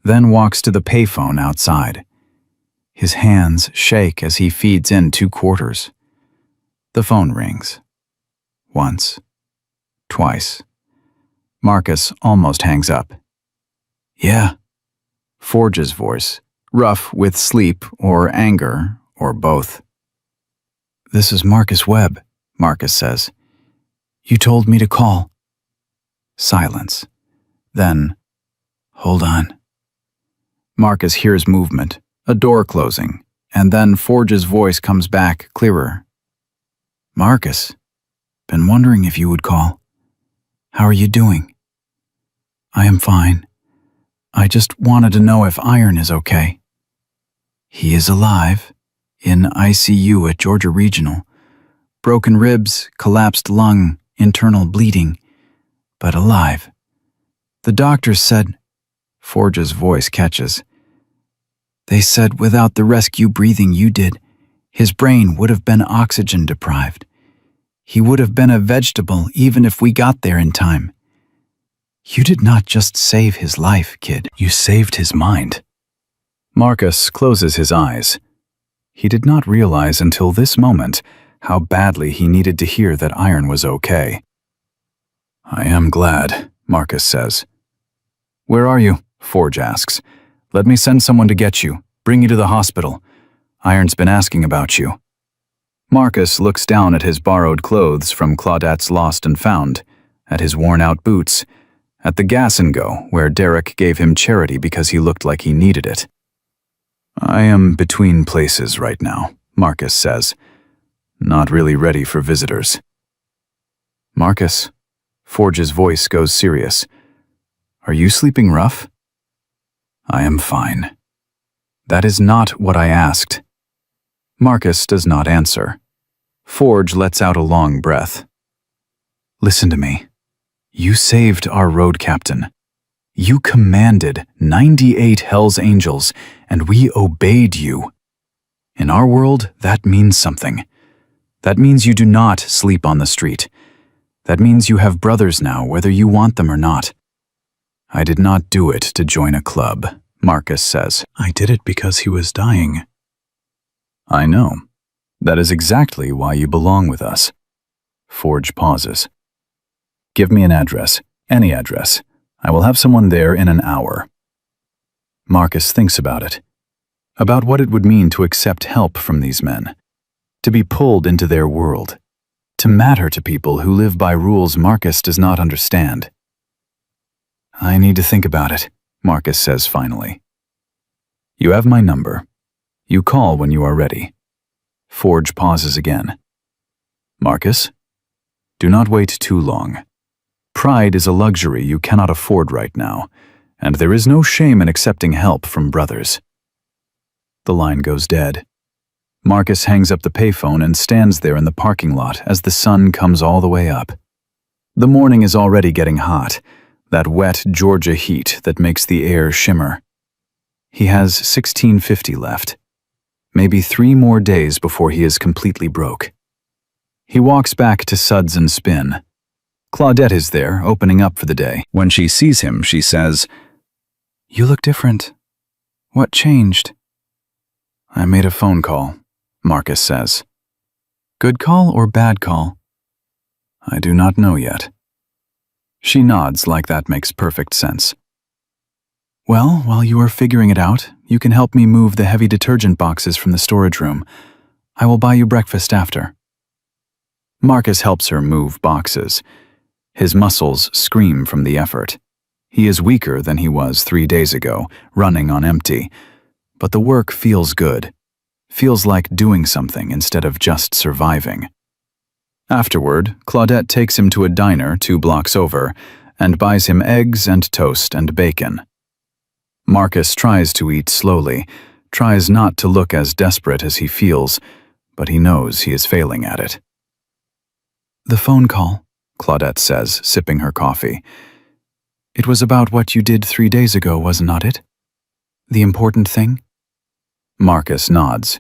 then walks to the payphone outside. His hands shake as he feeds in 2 quarters. The phone rings. Once. Twice. Marcus almost hangs up. "Yeah." Forge's voice, rough with sleep or anger or both. "This is Marcus Webb," Marcus says. "You told me to call." Silence. Then, "Hold on." Marcus hears movement, a door closing, and then Forge's voice comes back clearer. "Marcus, been wondering if you would call. How are you doing?" "I am fine. I just wanted to know if Iron is okay." "He is alive, in ICU at Georgia Regional. Broken ribs, collapsed lung, internal bleeding, but alive. The doctors said," Forge's voice catches. "They said without the rescue breathing you did, his brain would have been oxygen deprived. He would have been a vegetable even if we got there in time. You did not just save his life, kid. You saved his mind." Marcus closes his eyes. He did not realize until this moment how badly he needed to hear that Iron was okay. "I am glad," Marcus says. "Where are you?" Forge asks. "Let me send someone to get you, bring you to the hospital. Iron's been asking about you." Marcus looks down at his borrowed clothes from Claudette's Lost and Found, at his worn-out boots, at the Gas and Go where Derek gave him charity because he looked like he needed it. "I am between places right now," Marcus says. "Not really ready for visitors." "Marcus," Forge's voice goes serious. "Are you sleeping rough?" "I am fine." "That is not what I asked." Marcus does not answer. Forge lets out a long breath. "Listen to me. You saved our road captain. You commanded 98 Hell's Angels, and we obeyed you. In our world, that means something. That means you do not sleep on the street. That means you have brothers now, whether you want them or not." "I did not do it to join a club," Marcus says. "I did it because he was dying." "I know. That is exactly why you belong with us." Forge pauses. "Give me an address, any address. I will have someone there in an hour." Marcus thinks about it. About what it would mean to accept help from these men. To be pulled into their world. To matter to people who live by rules Marcus does not understand. "I need to think about it," Marcus says finally. "You have my number. You call when you are ready." Forge pauses again. "Marcus, do not wait too long. Pride is a luxury you cannot afford right now, and there is no shame in accepting help from brothers. The line goes dead. Marcus hangs up the payphone and stands there in the parking lot as the sun comes all the way up. The morning is already getting hot, that wet Georgia heat that makes the air shimmer. He has $16.50 left. Maybe 3 more days before he is completely broke. He walks back to Suds and Spin. Claudette is there, opening up for the day. When she sees him, she says, "You look different. What changed?" "I made a phone call," Marcus says. "Good call or bad call?" "I do not know yet." She nods like that makes perfect sense. "Well, while you are figuring it out, you can help me move the heavy detergent boxes from the storage room. I will buy you breakfast after." Marcus helps her move boxes. His muscles scream from the effort. He is weaker than he was 3 days ago, running on empty. But the work feels good. Feels like doing something instead of just surviving. Afterward, Claudette takes him to a diner 2 blocks over and buys him eggs and toast and bacon. Marcus tries to eat slowly, tries not to look as desperate as he feels, but he knows he is failing at it. "The phone call," Claudette says, sipping her coffee. "It was about what you did 3 days ago, was not it? The important thing?" Marcus nods.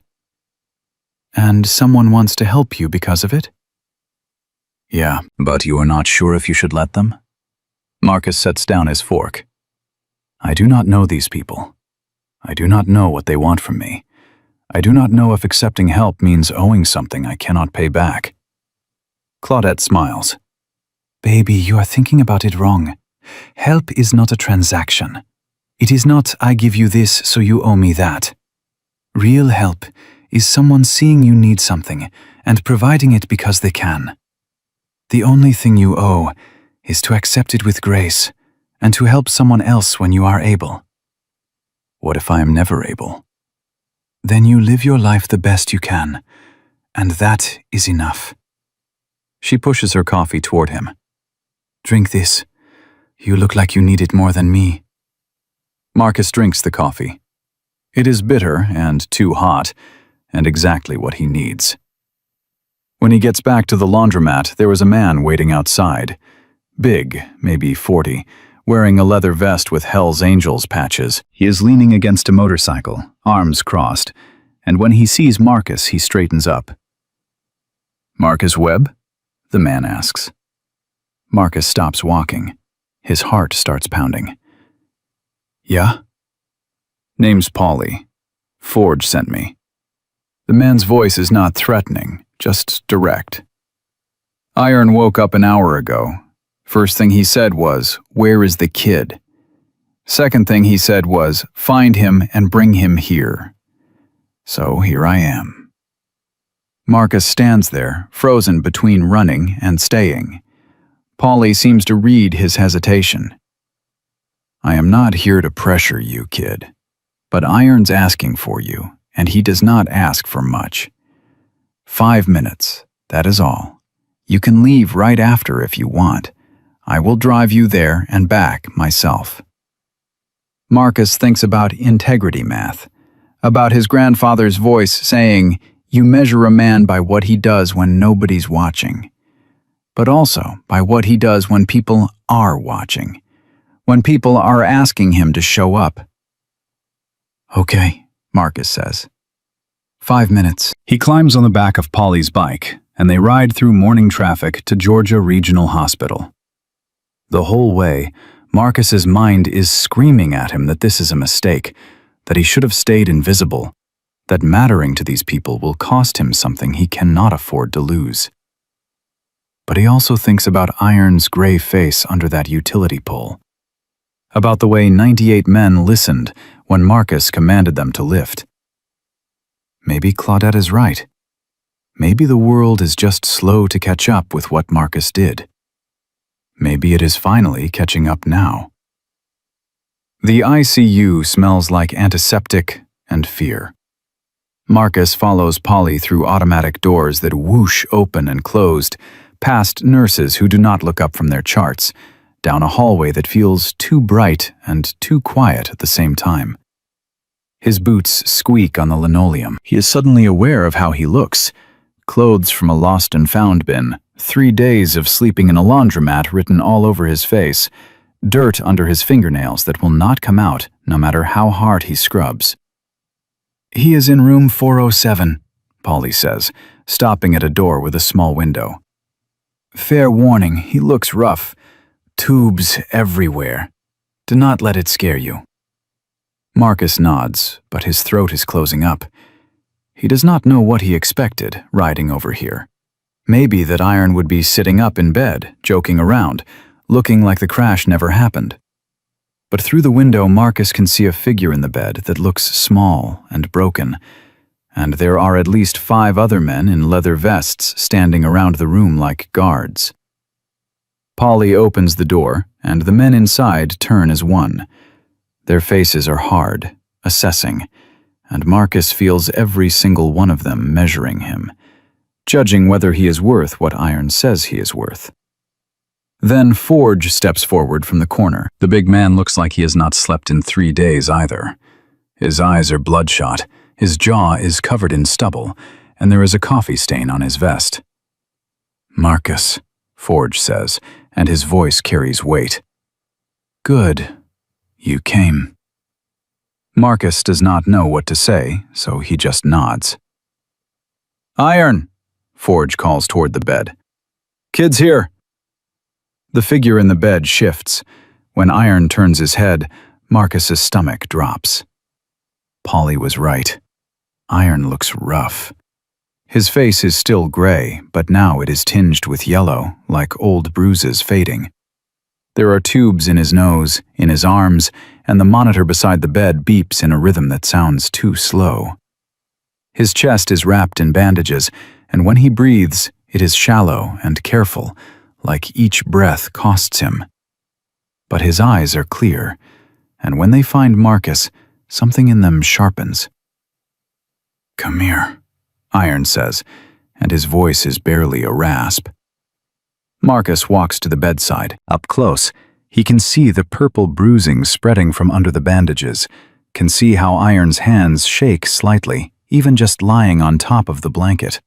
"And someone wants to help you because of it?" "Yeah, but you are not sure if you should let them?" Marcus sets down his fork. "I do not know these people. I do not know what they want from me. I do not know if accepting help means owing something I cannot pay back." Claudette smiles. "Baby, you are thinking about it wrong. Help is not a transaction. It is not, I give you this so you owe me that. Real help is someone seeing you need something and providing it because they can. The only thing you owe is to accept it with grace and to help someone else when you are able." "What if I am never able?" "Then you live your life the best you can, and that is enough." She pushes her coffee toward him. "Drink this. You look like you need it more than me." Marcus drinks the coffee. It is bitter and too hot, and exactly what he needs. When he gets back to the laundromat, there is a man waiting outside. Big, maybe 40, wearing a leather vest with hellsangels patches. He is leaning against a motorcycle, arms crossed, and when he sees Marcus, he straightens up. "Marcus Webb?" the man asks. Marcus stops walking. His heart starts pounding. "Yeah?" "Name's Paulie. Forge sent me." The man's voice is not threatening, just direct. "Iron woke up an hour ago. First thing he said was, 'Where is the kid?' Second thing he said was, 'Find him and bring him here.' So here I am." Marcus stands there, frozen between running and staying. Paulie seems to read his hesitation. "I am not here to pressure you, kid. But Iron's asking for you, and he does not ask for much. 5 minutes, that is all. You can leave right after if you want. I will drive you there and back myself." Marcus thinks about integrity math, about his grandfather's voice saying, "You measure a man by what he does when nobody's watching," but also by what he does when people are watching, when people are asking him to show up. "Okay," Marcus says. 5 minutes. He climbs on the back of Paulie's bike, and they ride through morning traffic to Georgia Regional Hospital. The whole way, Marcus's mind is screaming at him that this is a mistake, that he should have stayed invisible, that mattering to these people will cost him something he cannot afford to lose. But he also thinks about Iron's gray face under that utility pole, about the way 98 men listened when Marcus commanded them to lift. Maybe Claudette is right. Maybe the world is just slow to catch up with what Marcus did. Maybe it is finally catching up now. The ICU smells like antiseptic and fear. Marcus follows Paulie through automatic doors that whoosh open and closed, past nurses who do not look up from their charts, down a hallway that feels too bright and too quiet at the same time. His boots squeak on the linoleum. He is suddenly aware of how he looks. Clothes from a lost and found bin, 3 days of sleeping in a laundromat written all over his face, dirt under his fingernails that will not come out no matter how hard he scrubs. "He is in room 407, Polly says, stopping at a door with a small window. "Fair warning, he looks rough. Tubes everywhere. Do not let it scare you." Marcus nods, but his throat is closing up. He does not know what he expected riding over here. Maybe that Iron would be sitting up in bed, joking around, looking like the crash never happened. But through the window, Marcus can see a figure in the bed that looks small and broken, and there are at least 5 other men in leather vests standing around the room like guards. Polly opens the door, and the men inside turn as one. Their faces are hard, assessing, and Marcus feels every single one of them measuring him, judging whether he is worth what Iron says he is worth. Then Forge steps forward from the corner. The big man looks like he has not slept in 3 days either. His eyes are bloodshot, his jaw is covered in stubble, and there is a coffee stain on his vest. "Marcus," Forge says, and his voice carries weight. "Good. You came." Marcus does not know what to say, so he just nods. "Iron," Forge calls toward the bed. "Kid's here." The figure in the bed shifts. When Iron turns his head, Marcus's stomach drops. Polly was right. Iron looks rough. His face is still gray, but now it is tinged with yellow, like old bruises fading. There are tubes in his nose, in his arms, and the monitor beside the bed beeps in a rhythm that sounds too slow. His chest is wrapped in bandages, and when he breathes, it is shallow and careful, like each breath costs him. But his eyes are clear, and when they find Marcus, something in them sharpens. "Come here," Iron says, and his voice is barely a rasp. Marcus walks to the bedside. Up close, he can see the purple bruising spreading from under the bandages, can see how Iron's hands shake slightly, even just lying on top of the blanket.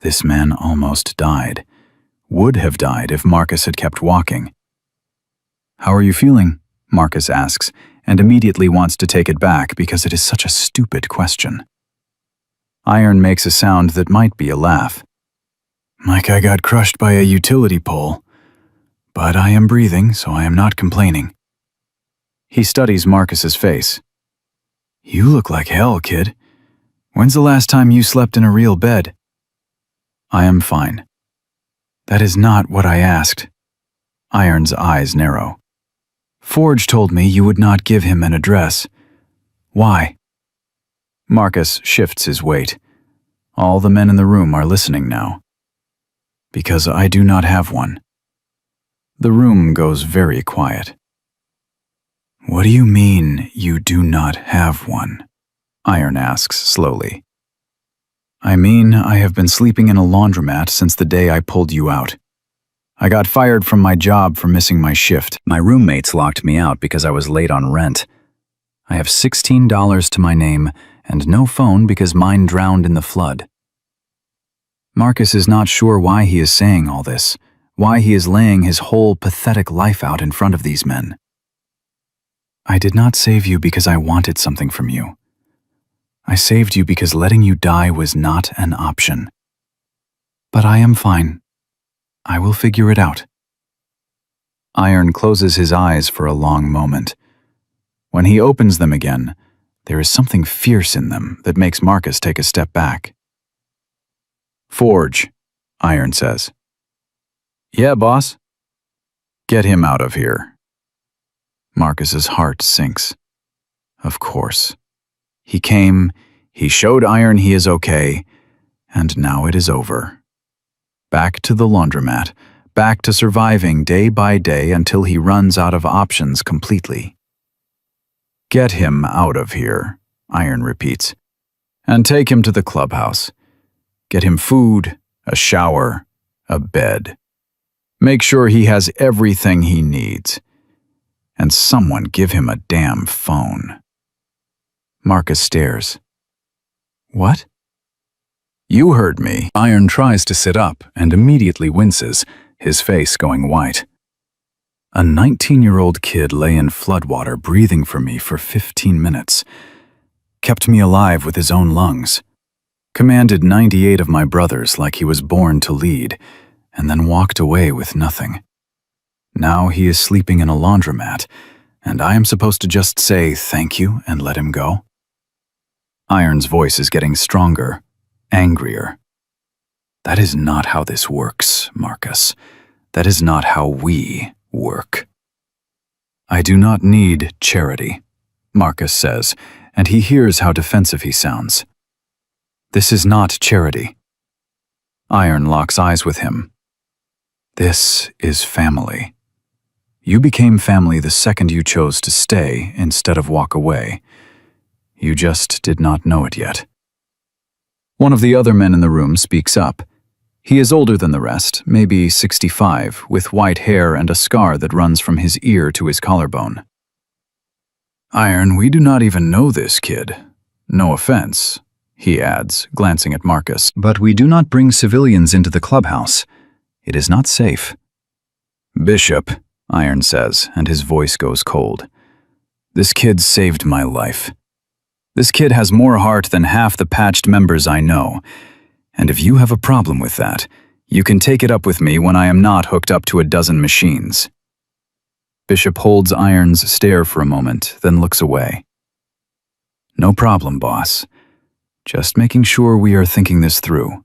This man almost died. Would have died if Marcus had kept walking. "How are you feeling?" Marcus asks, and immediately wants to take it back because it is such a stupid question. Iron makes a sound that might be a laugh. "Like I got crushed by a utility pole. But I am breathing, so I am not complaining." He studies Marcus's face. "You look like hell, kid. When's the last time you slept in a real bed?" "I am fine." "That is not what I asked." Iron's eyes narrow. "Forge told me you would not give him an address. Why?" Marcus shifts his weight. All the men in the room are listening now. "Because I do not have one." The room goes very quiet. "What do you mean, you do not have one?" Iron asks slowly. "I mean, I have been sleeping in a laundromat since the day I pulled you out. I got fired from my job for missing my shift. My roommates locked me out because I was late on rent. I have $16 to my name and no phone because mine drowned in the flood." Marcus is not sure why he is saying all this, why he is laying his whole pathetic life out in front of these men. "I did not save you because I wanted something from you. I saved you because letting you die was not an option. But I am fine. I will figure it out." Iron closes his eyes for a long moment. When he opens them again, there is something fierce in them that makes Marcus take a step back. "Forge," Iron says. "Yeah, boss?" "Get him out of here." Marcus's heart sinks. Of course. He came, he showed Iron he is okay, and now it is over. Back to the laundromat, back to surviving day by day until he runs out of options completely. "Get him out of here," Iron repeats, "and take him to the clubhouse. Get him food, a shower, a bed. Make sure he has everything he needs. And someone give him a damn phone. Marcus stares. What? You heard me. Iron tries to sit up and immediately winces, his face going white. A 19-year-old kid lay in floodwater breathing for me for 15 minutes. Kept me alive with his own lungs. Commanded 98 of my brothers like he was born to lead, and then walked away with nothing. Now he is sleeping in a laundromat, and I am supposed to just say thank you and let him go? Iron's voice is getting stronger, angrier. That is not how this works, Marcus. That is not how we work. I do not need charity, Marcus says, and he hears how defensive he sounds. This is not charity. Iron locks eyes with him. This is family. You became family the second you chose to stay instead of walk away. You just did not know it yet. One of the other men in the room speaks up. He is older than the rest, maybe 65, with white hair and a scar that runs from his ear to his collarbone. Iron, we do not even know this kid. No offense, he adds, glancing at Marcus, but we do not bring civilians into the clubhouse. It is not safe. Bishop, Iron says, and his voice goes cold. This kid saved my life. This kid has more heart than half the patched members I know. And if you have a problem with that, you can take it up with me when I am not hooked up to a dozen machines. Bishop holds Iron's stare for a moment, then looks away. No problem, boss. Just making sure we are thinking this through.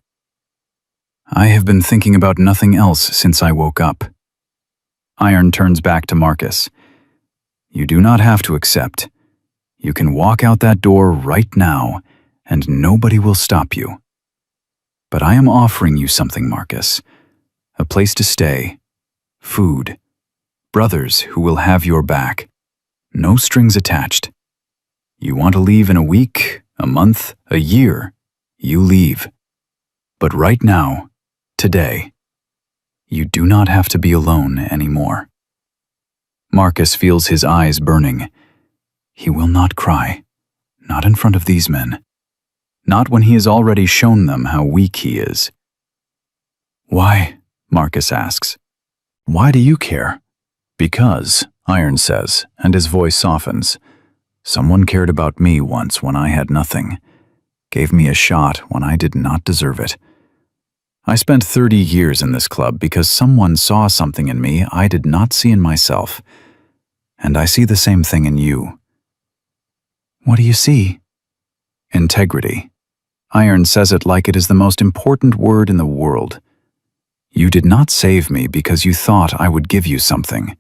I have been thinking about nothing else since I woke up. Iron turns back to Marcus. You do not have to accept. You can walk out that door right now, and nobody will stop you. But I am offering you something, Marcus. A place to stay, food, brothers who will have your back. No strings attached. You want to leave in a week, a month, a year, you leave. But right now, today, you do not have to be alone anymore. Marcus feels his eyes burning. He will not cry, not in front of these men. Not when he has already shown them how weak he is. Why? Marcus asks. Why do you care? Because, Iron says, and his voice softens. Someone cared about me once when I had nothing. Gave me a shot when I did not deserve it. I spent 30 years in this club because someone saw something in me I did not see in myself. And I see the same thing in you. What do you see? Integrity. Iron says it like it is the most important word in the world. You did not save me because you thought I would give you something.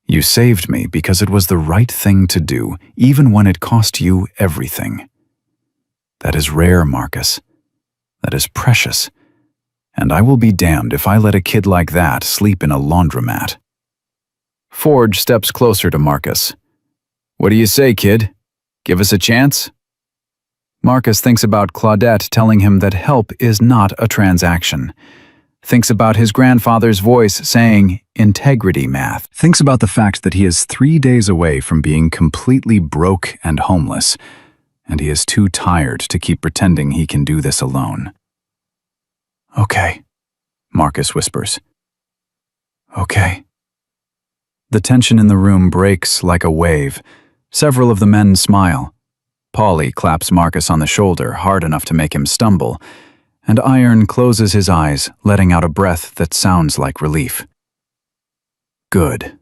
You saved me because it was the right thing to do, even when it cost you everything. That is rare, Marcus. That is precious. And I will be damned if I let a kid like that sleep in a laundromat. Forge steps closer to Marcus. What do you say, kid? Give us a chance? Marcus thinks about Claudette telling him that help is not a transaction. Thinks about his grandfather's voice saying, integrity math. Thinks about the fact that he is 3 days away from being completely broke and homeless, and he is too tired to keep pretending he can do this alone. Okay, Marcus whispers. Okay. The tension in the room breaks like a wave. Several of the men smile. Polly claps Marcus on the shoulder hard enough to make him stumble, and Iron closes his eyes, letting out a breath that sounds like relief. Good,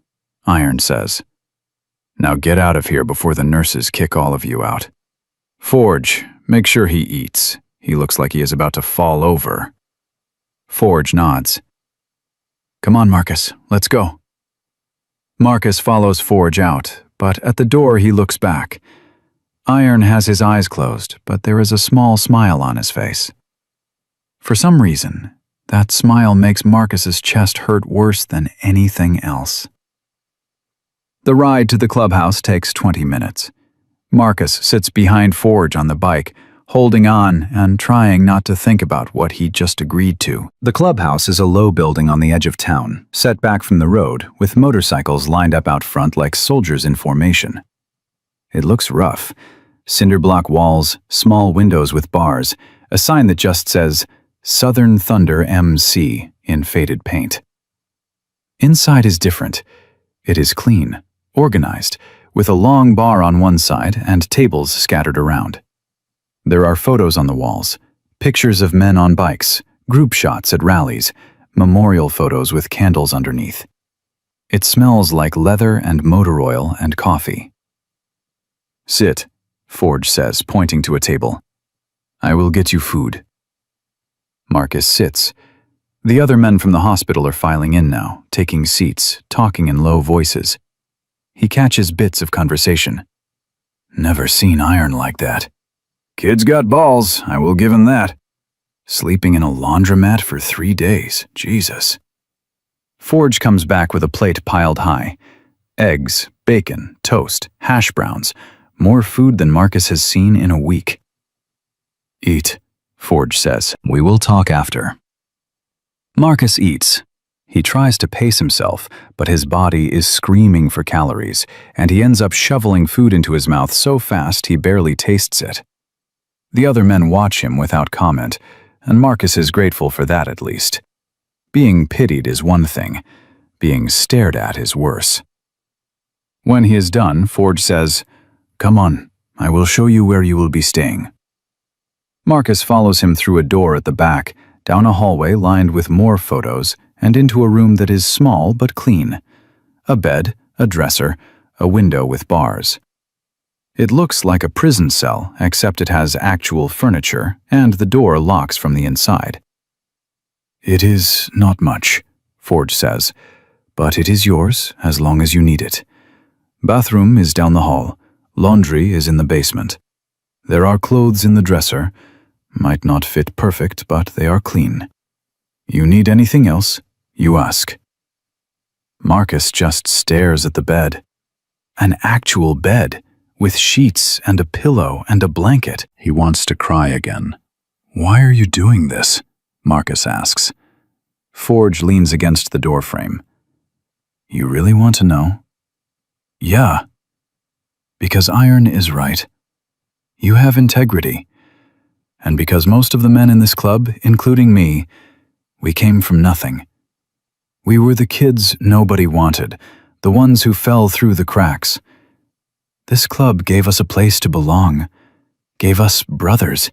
Iron says. Now get out of here before the nurses kick all of you out. Forge, make sure he eats. He looks like he is about to fall over. Forge nods. Come on, Marcus, let's go. Marcus follows Forge out, but at the door he looks back. Iron has his eyes closed, but there is a small smile on his face. For some reason, that smile makes Marcus's chest hurt worse than anything else. The ride to the clubhouse takes 20 minutes. Marcus sits behind Forge on the bike, holding on and trying not to think about what he'd just agreed to. The clubhouse is a low building on the edge of town, set back from the road, with motorcycles lined up out front like soldiers in formation. It looks rough. Cinder block walls, small windows with bars, a sign that just says, Southern Thunder MC in faded paint. Inside is different. It is clean, organized, with a long bar on one side and tables scattered around. There are photos on the walls, pictures of men on bikes, group shots at rallies, memorial photos with candles underneath. It smells like leather and motor oil and coffee. Sit, Forge says, pointing to a table. I will get you food. Marcus sits. The other men from the hospital are filing in now, taking seats, talking in low voices. He catches bits of conversation. Never seen iron like that. Kid's got balls, I will give him that. Sleeping in a laundromat for 3 days, Jesus. Forge comes back with a plate piled high. Eggs, bacon, toast, hash browns, more food than Marcus has seen in a week. Eat, Forge says. We will talk after. Marcus eats. He tries to pace himself, but his body is screaming for calories, and he ends up shoveling food into his mouth so fast he barely tastes it. The other men watch him without comment, and Marcus is grateful for that at least. Being pitied is one thing. Being stared at is worse. When he is done, Forge says, Come on, I will show you where you will be staying. Marcus follows him through a door at the back, down a hallway lined with more photos, and into a room that is small but clean. A bed, a dresser, a window with bars. It looks like a prison cell, except it has actual furniture, and the door locks from the inside. It is not much, Forge says, but it is yours as long as you need it. Bathroom is down the hall. Laundry is in the basement. There are clothes in the dresser. Might not fit perfect, but they are clean. You need anything else, you ask. Marcus just stares at the bed. An actual bed, with sheets and a pillow and a blanket. He wants to cry again. Why are you doing this? Marcus asks. Forge leans against the doorframe. You really want to know? Yeah. Because iron is right. You have integrity. And because most of the men in this club, including me, we came from nothing. We were the kids nobody wanted, the ones who fell through the cracks. This club gave us a place to belong, gave us brothers,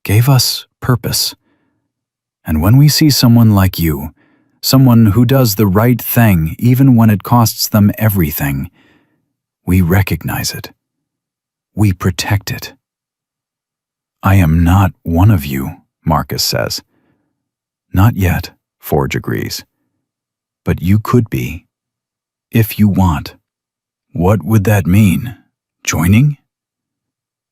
gave us purpose. And when we see someone like you, someone who does the right thing even when it costs them everything, we recognize it. We protect it. I am not one of you, Marcus says. Not yet, Forge agrees. But you could be, if you want. What would that mean? Joining?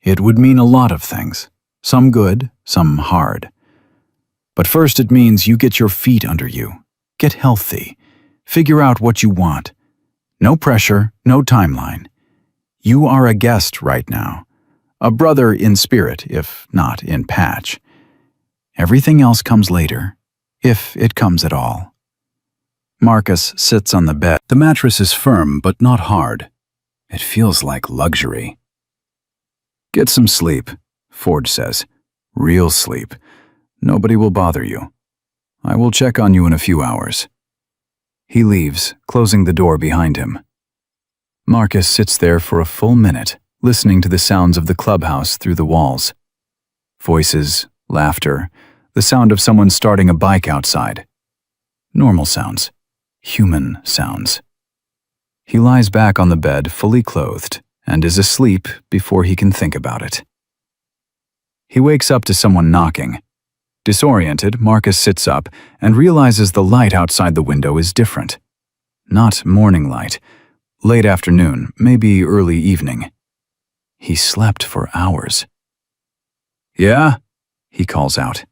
It would mean a lot of things, some good, some hard. But first it means you get your feet under you, get healthy, figure out what you want. No pressure, no timeline. You are a guest right now, a brother in spirit, if not in patch. Everything else comes later, if it comes at all. Marcus sits on the bed. The mattress is firm but not hard. It feels like luxury. Get some sleep, Forge says. Real sleep. Nobody will bother you. I will check on you in a few hours. He leaves, closing the door behind him. Marcus sits there for a full minute, listening to the sounds of the clubhouse through the walls. Voices, laughter, the sound of someone starting a bike outside. Normal sounds. Human sounds. He lies back on the bed, fully clothed, and is asleep before he can think about it. He wakes up to someone knocking. Disoriented, Marcus sits up and realizes the light outside the window is different. Not morning light. Late afternoon, maybe early evening. He slept for hours. Yeah? He calls out.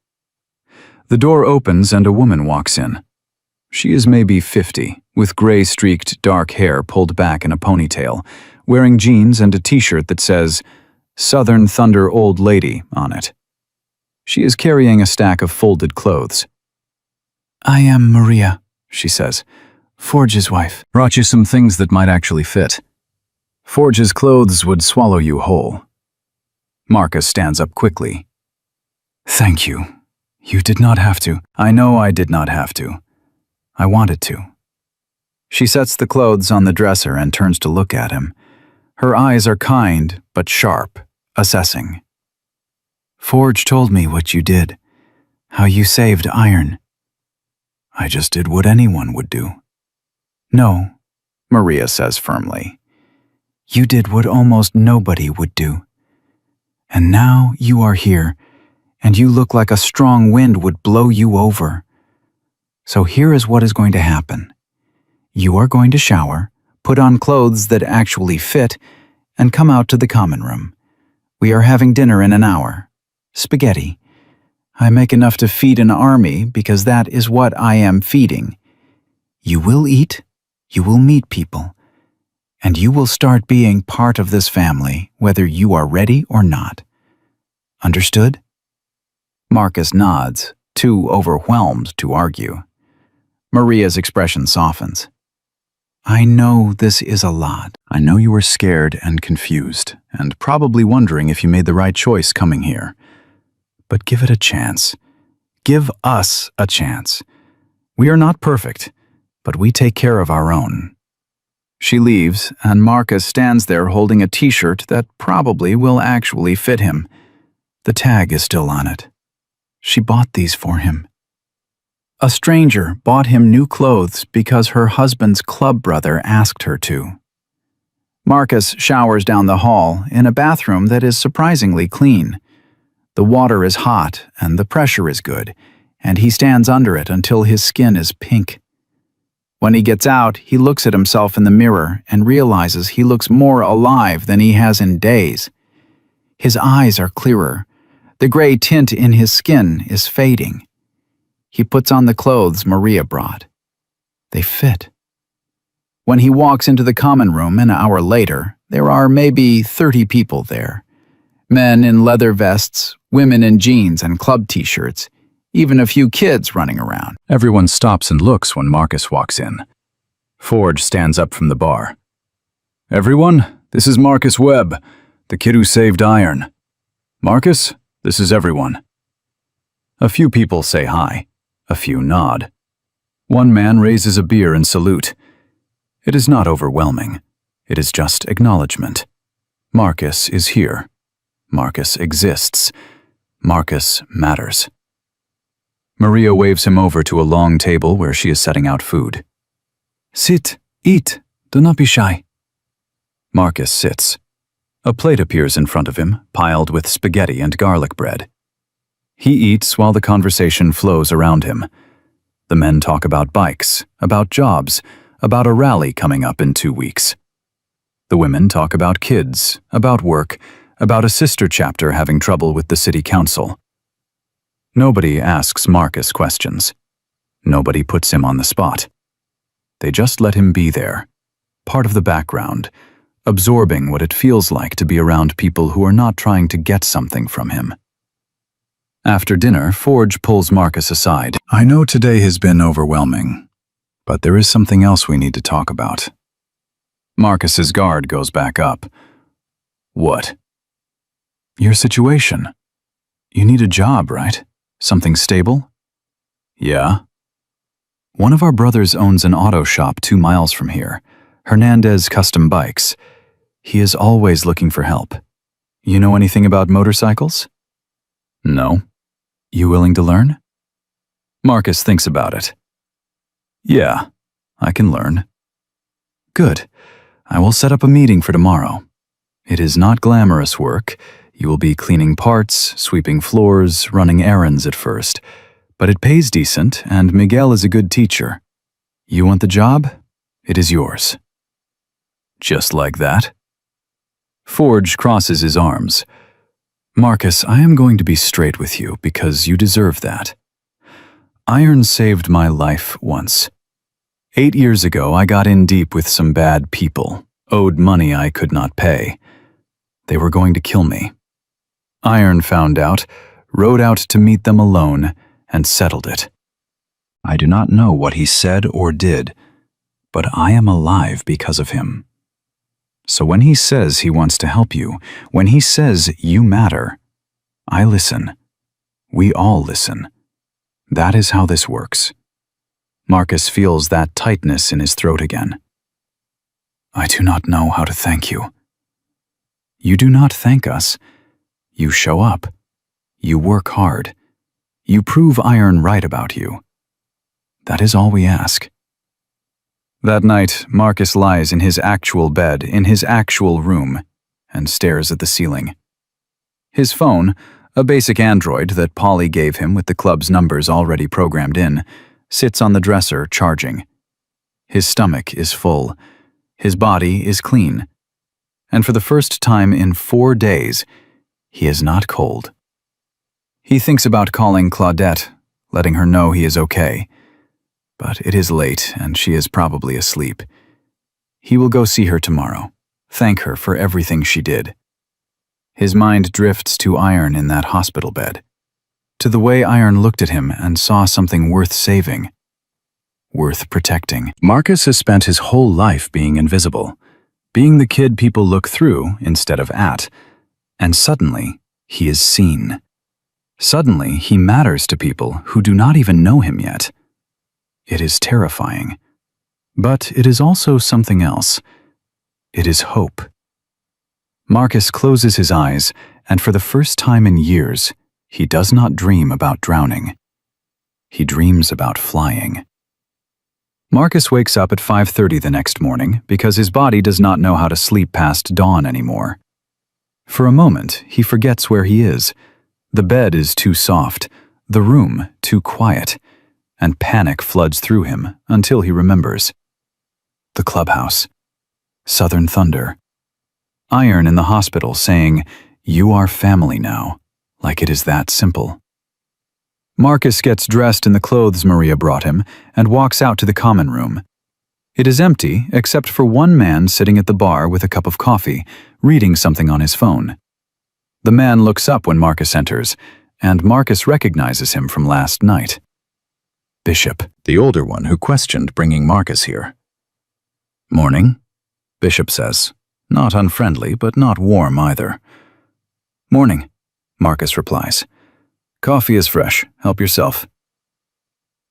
The door opens and a woman walks in. She is maybe 50, with gray-streaked dark hair pulled back in a ponytail, wearing jeans and a t-shirt that says, Southern Thunder Old Lady on it. She is carrying a stack of folded clothes. "I am Maria," she says, "Forge's wife. Brought you some things that might actually fit. Forge's clothes would swallow you whole." Marcus stands up quickly. "Thank you. You did not have to." "I know I did not have to. I wanted to." She sets the clothes on the dresser and turns to look at him. Her eyes are kind but sharp, assessing. "Forge told me what you did, how you saved Iron." "I just did what anyone would do." "No," Maria says firmly. "You did what almost nobody would do. And now you are here, and you look like a strong wind would blow you over. So here is what is going to happen. You are going to shower, put on clothes that actually fit, and come out to the common room. We are having dinner in an hour. Spaghetti. I make enough to feed an army because that is what I am feeding. You will eat, you will meet people, and you will start being part of this family whether you are ready or not. Understood?" Marcus nods, too overwhelmed to argue. Maria's expression softens. "I know this is a lot. I know you are scared and confused, and probably wondering if you made the right choice coming here. But give it a chance. Give us a chance. We are not perfect, but we take care of our own." She leaves, and Marcus stands there holding a t-shirt that probably will actually fit him. The tag is still on it. She bought these for him. A stranger bought him new clothes because her husband's club brother asked her to. Marcus showers down the hall in a bathroom that is surprisingly clean. The water is hot and the pressure is good, and he stands under it until his skin is pink. When he gets out, he looks at himself in the mirror and realizes he looks more alive than he has in days. His eyes are clearer. The gray tint in his skin is fading. He puts on the clothes Maria brought. They fit. When he walks into the common room an hour later, there are maybe 30 people there. Men in leather vests, women in jeans and club t-shirts, even a few kids running around. Everyone stops and looks when Marcus walks in. Forge stands up from the bar. "Everyone, this is Marcus Webb, the kid who saved Iron. Marcus, this is everyone." A few people say hi. A few nod. One man raises a beer in salute. It is not overwhelming. It is just acknowledgement. Marcus is here. Marcus exists. Marcus matters. Maria waves him over to a long table where she is setting out food. "Sit, eat, do not be shy." Marcus sits. A plate appears in front of him, piled with spaghetti and garlic bread. He eats while the conversation flows around him. The men talk about bikes, about jobs, about a rally coming up in 2 weeks. The women talk about kids, about work, about a sister chapter having trouble with the city council. Nobody asks Marcus questions. Nobody puts him on the spot. They just let him be there, part of the background, absorbing what it feels like to be around people who are not trying to get something from him. After dinner, Forge pulls Marcus aside. "I know today has been overwhelming, but there is something else we need to talk about." Marcus's guard goes back up. "What?" "Your situation. You need a job, right? Something stable?" "Yeah." "One of our brothers owns an auto shop 2 miles from here, Hernandez Custom Bikes. He is always looking for help. You know anything about motorcycles?" "No." "You willing to learn?" Marcus thinks about it. "Yeah, I can learn." "Good. I will set up a meeting for tomorrow. It is not glamorous work. You will be cleaning parts, sweeping floors, running errands at first. But it pays decent, and Miguel is a good teacher. You want the job? It is yours." "Just like that?" Forge crosses his arms. "Marcus, I am going to be straight with you because you deserve that. Iron saved my life once. 8 years ago, I got in deep with some bad people, owed money I could not pay. They were going to kill me. Iron found out, rode out to meet them alone, and settled it. I do not know what he said or did, but I am alive because of him. So when he says he wants to help you, when he says you matter, I listen. We all listen. That is how this works. Marcus feels that tightness in his throat again. I do not know how to thank you. You do not thank us. You show up. You work hard. You prove Iron right about you. That is all we ask. That night, Marcus lies in his actual bed, in his actual room, and stares at the ceiling. His phone, a basic Android that Polly gave him with the club's numbers already programmed in, sits on the dresser charging. His stomach is full. His body is clean. And for the first time in 4 days, he is not cold. He thinks about calling Claudette, letting her know he is okay. But it is late, and she is probably asleep. He will go see her tomorrow, thank her for everything she did. His mind drifts to Iron in that hospital bed, to the way Iron looked at him and saw something worth saving, worth protecting. Marcus has spent his whole life being invisible, being the kid people look through instead of at, and suddenly he is seen. Suddenly he matters to people who do not even know him yet. It is terrifying. But it is also something else. It is hope. Marcus closes his eyes, and for the first time in years, he does not dream about drowning. He dreams about flying. Marcus wakes up at 5:30 the next morning because his body does not know how to sleep past dawn anymore. For a moment, he forgets where he is. The bed is too soft, the room too quiet, and panic floods through him until he remembers. The clubhouse. Southern Thunder. Iron in the hospital saying, "You are family now," like it is that simple. Marcus gets dressed in the clothes Maria brought him and walks out to the common room. It is empty except for one man sitting at the bar with a cup of coffee, reading something on his phone. The man looks up when Marcus enters, and Marcus recognizes him from last night. Bishop, the older one who questioned bringing Marcus here. "Morning," Bishop says, not unfriendly but not warm either. "Morning," Marcus replies. "Coffee is fresh. Help yourself."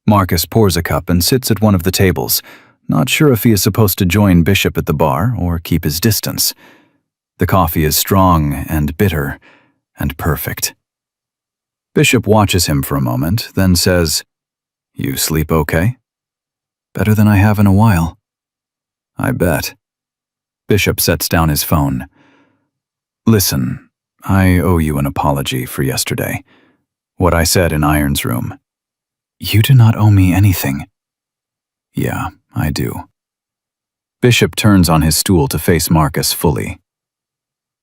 Marcus pours a cup and sits at one of the tables, not sure if he is supposed to join Bishop at the bar or keep his distance. The coffee is strong and bitter and perfect. Bishop watches him for a moment, then says, "You sleep okay?" "Better than I have in a while." "I bet." Bishop sets down his phone. "Listen, I owe you an apology for yesterday. What I said in Iron's room." "You do not owe me anything." "Yeah, I do." Bishop turns on his stool to face Marcus fully.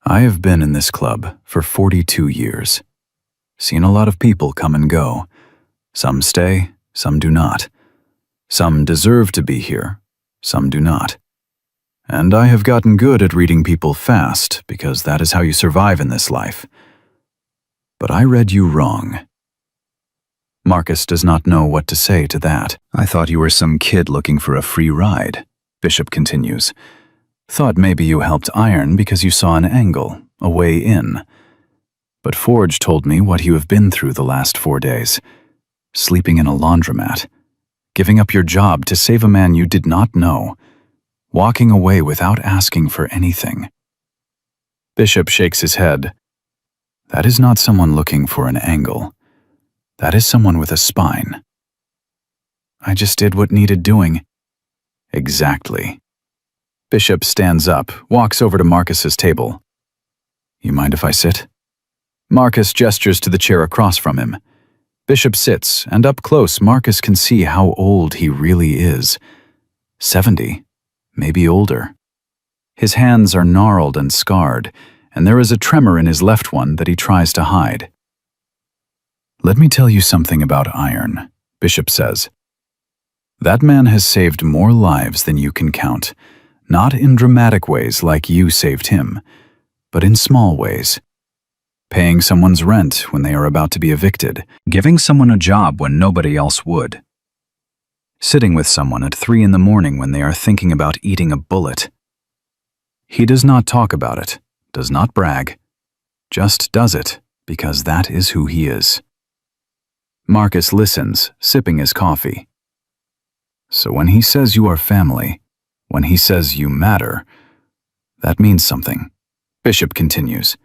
"I have been in this club for 42 years. Seen a lot of people come and go. Some stay, some do not. Some deserve to be here, some do not. And I have gotten good at reading people fast because that is how you survive in this life. But I read you wrong." Marcus does not know what to say to that. "I thought you were some kid looking for a free ride," Bishop continues. "Thought maybe you helped Iron because you saw an angle, a way in. But Forge told me what you have been through the last 4 days. Sleeping in a laundromat. Giving up your job to save a man you did not know. Walking away without asking for anything." Bishop shakes his head. "That is not someone looking for an angle. That is someone with a spine." "I just did what needed doing." "Exactly." Bishop stands up, walks over to Marcus's table. "You mind if I sit?" Marcus gestures to the chair across from him. Bishop sits, and up close Marcus can see how old he really is. 70, maybe older. His hands are gnarled and scarred, and there is a tremor in his left one that he tries to hide. "Let me tell you something about Iron," Bishop says. "That man has saved more lives than you can count, not in dramatic ways like you saved him, but in small ways. Paying someone's rent when they are about to be evicted, giving someone a job when nobody else would. Sitting with someone at 3 in the morning when they are thinking about eating a bullet. He does not talk about it, does not brag, just does it because that is who he is. Marcus listens, sipping his coffee. So when he says you are family, when he says you matter, that means something. Bishop continues.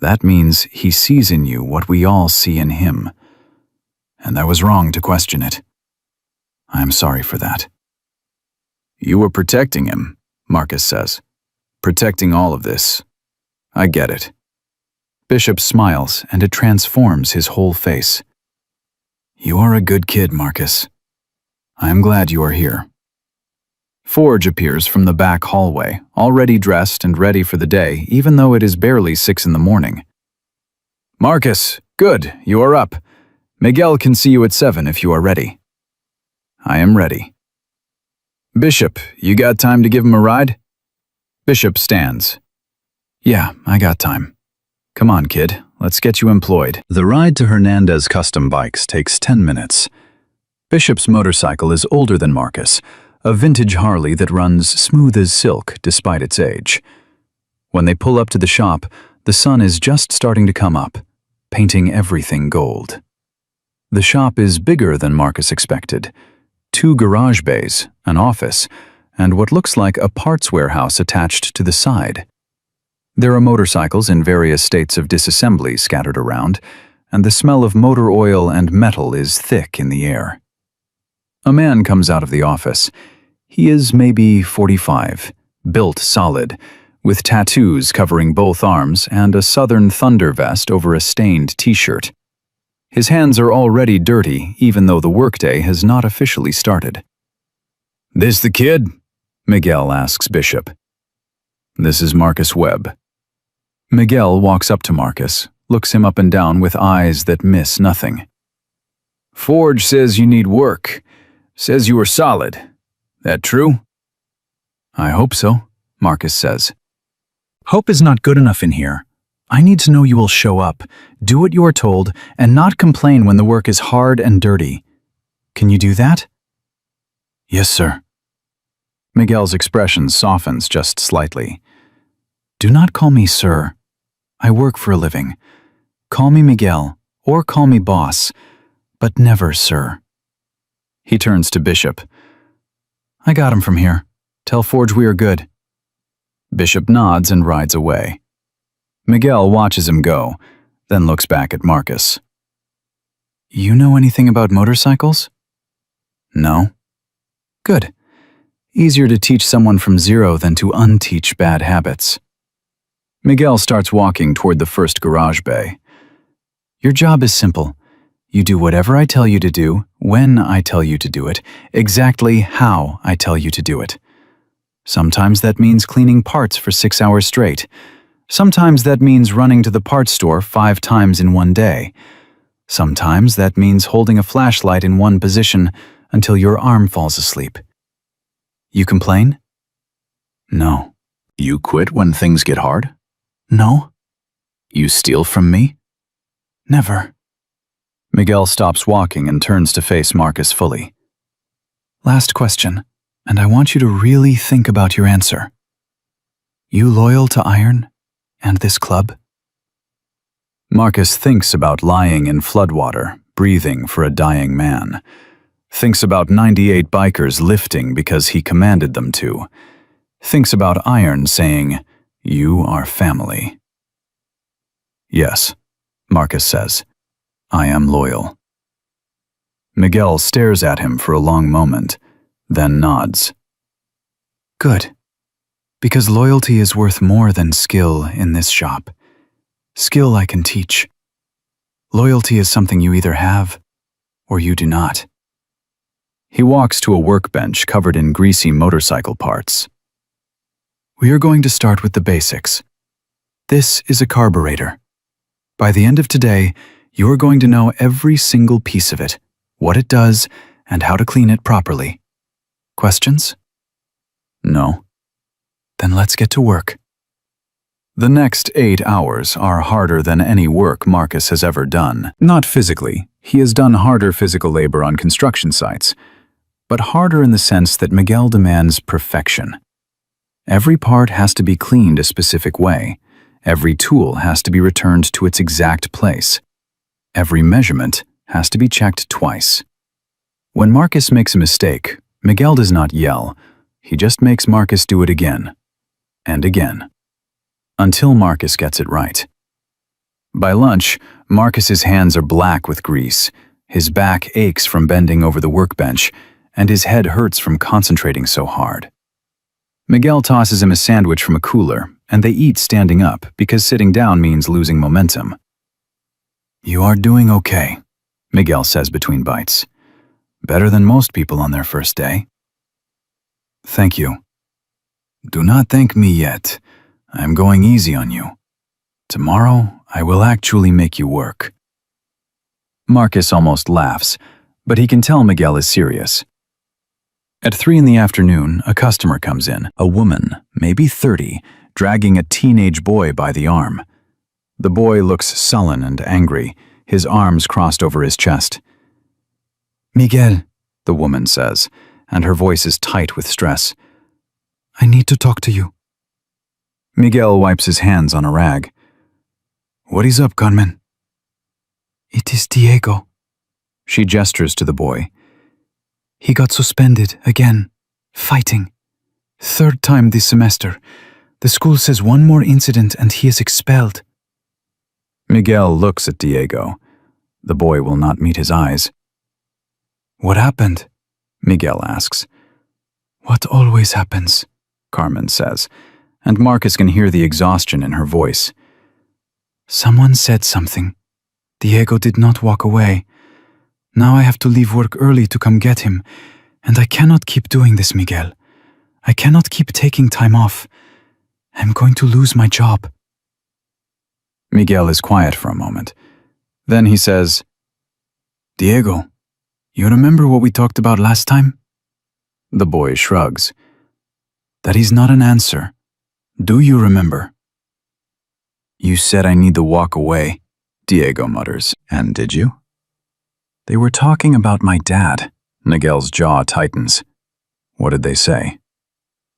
That means he sees in you what we all see in him. And I was wrong to question it. I am sorry for that. You were protecting him, Marcus says. Protecting all of this. I get it. Bishop smiles, and it transforms his whole face. You are a good kid, Marcus. I am glad you are here. Forge appears from the back hallway, already dressed and ready for the day, even though it is barely 6 in the morning. Marcus, good, you are up. Miguel can see you at 7 if you are ready. I am ready. Bishop, you got time to give him a ride? Bishop stands. Yeah, I got time. Come on, kid, let's get you employed. The ride to Hernandez Custom Bikes takes 10 minutes. Bishop's motorcycle is older than Marcus, a vintage Harley that runs smooth as silk despite its age. When they pull up to the shop, the sun is just starting to come up, painting everything gold. The shop is bigger than Marcus expected. 2 garage bays, an office, and what looks like a parts warehouse attached to the side. There are motorcycles in various states of disassembly scattered around, and the smell of motor oil and metal is thick in the air. A man comes out of the office. He is maybe 45, built solid, with tattoos covering both arms and a Southern Thunder vest over a stained t-shirt. His hands are already dirty, even though the workday has not officially started. This the kid? Miguel asks Bishop. This is Marcus Webb. Miguel walks up to Marcus, looks him up and down with eyes that miss nothing. Forge says you need work. Says you are solid. That true? I hope so, Marcus says. Hope is not good enough in here. I need to know you will show up, do what you are told, and not complain when the work is hard and dirty. Can you do that? Yes, sir. Miguel's expression softens just slightly. Do not call me sir. I work for a living. Call me Miguel, or call me boss, but never sir. He turns to Bishop. I got him from here. Tell Forge we are good. Bishop nods and rides away. Miguel watches him go, then looks back at Marcus. You know anything about motorcycles? No. Good. Easier to teach someone from zero than to unteach bad habits. Miguel starts walking toward the first garage bay. Your job is simple. You do whatever I tell you to do, when I tell you to do it, exactly how I tell you to do it. Sometimes that means cleaning parts for 6 hours straight. Sometimes that means running to the parts store 5 times in one day. Sometimes that means holding a flashlight in one position until your arm falls asleep. You complain? No. You quit when things get hard? No. You steal from me? Never. Miguel stops walking and turns to face Marcus fully. Last question, and I want you to really think about your answer. You loyal to iron and this club? Marcus thinks about lying in floodwater, breathing for a dying man. Thinks about 98 bikers lifting because he commanded them to. Thinks about Iron saying, "You are family." Yes, Marcus says. I am loyal. Miguel stares at him for a long moment, then nods. Good. Because loyalty is worth more than skill in this shop. Skill I can teach. Loyalty is something you either have or you do not. He walks to a workbench covered in greasy motorcycle parts. We are going to start with the basics. This is a carburetor. By the end of today, you are going to know every single piece of it, what it does, and how to clean it properly. Questions? No. Then let's get to work. The next 8 hours are harder than any work Marcus has ever done. Not physically. He has done harder physical labor on construction sites, but harder in the sense that Miguel demands perfection. Every part has to be cleaned a specific way. Every tool has to be returned to its exact place. Every measurement has to be checked twice. When Marcus makes a mistake, Miguel does not yell. He just makes Marcus do it again and again, until Marcus gets it right. By lunch, Marcus's hands are black with grease, his back aches from bending over the workbench, and his head hurts from concentrating so hard. Miguel tosses him a sandwich from a cooler, and they eat standing up because sitting down means losing momentum. "You are doing okay," Miguel says between bites. "Better than most people on their first day." "Thank you." "Do not thank me yet. I am going easy on you. Tomorrow, I will actually make you work." Marcus almost laughs, but he can tell Miguel is serious. At 3 in the afternoon, a customer comes in, a woman, maybe 30, dragging a teenage boy by the arm. The boy looks sullen and angry, his arms crossed over his chest. "Miguel," the woman says, and her voice is tight with stress. "I need to talk to you." Miguel wipes his hands on a rag. "What is up, Carmen?" "It is Diego." She gestures to the boy. "He got suspended again. Fighting. 3rd time this semester. The school says one more incident and he is expelled." Miguel looks at Diego. The boy will not meet his eyes. "What happened?" Miguel asks. "What always happens," Carmen says, and Marcus can hear the exhaustion in her voice. "Someone said something. Diego did not walk away. Now I have to leave work early to come get him, and I cannot keep doing this, Miguel. I cannot keep taking time off. I'm going to lose my job." Miguel is quiet for a moment. Then he says, "Diego, you remember what we talked about last time?" The boy shrugs. "That is not an answer. Do you remember?" "You said I need to walk away," Diego mutters. "And did you?" "They were talking about my dad." Miguel's jaw tightens. "What did they say?"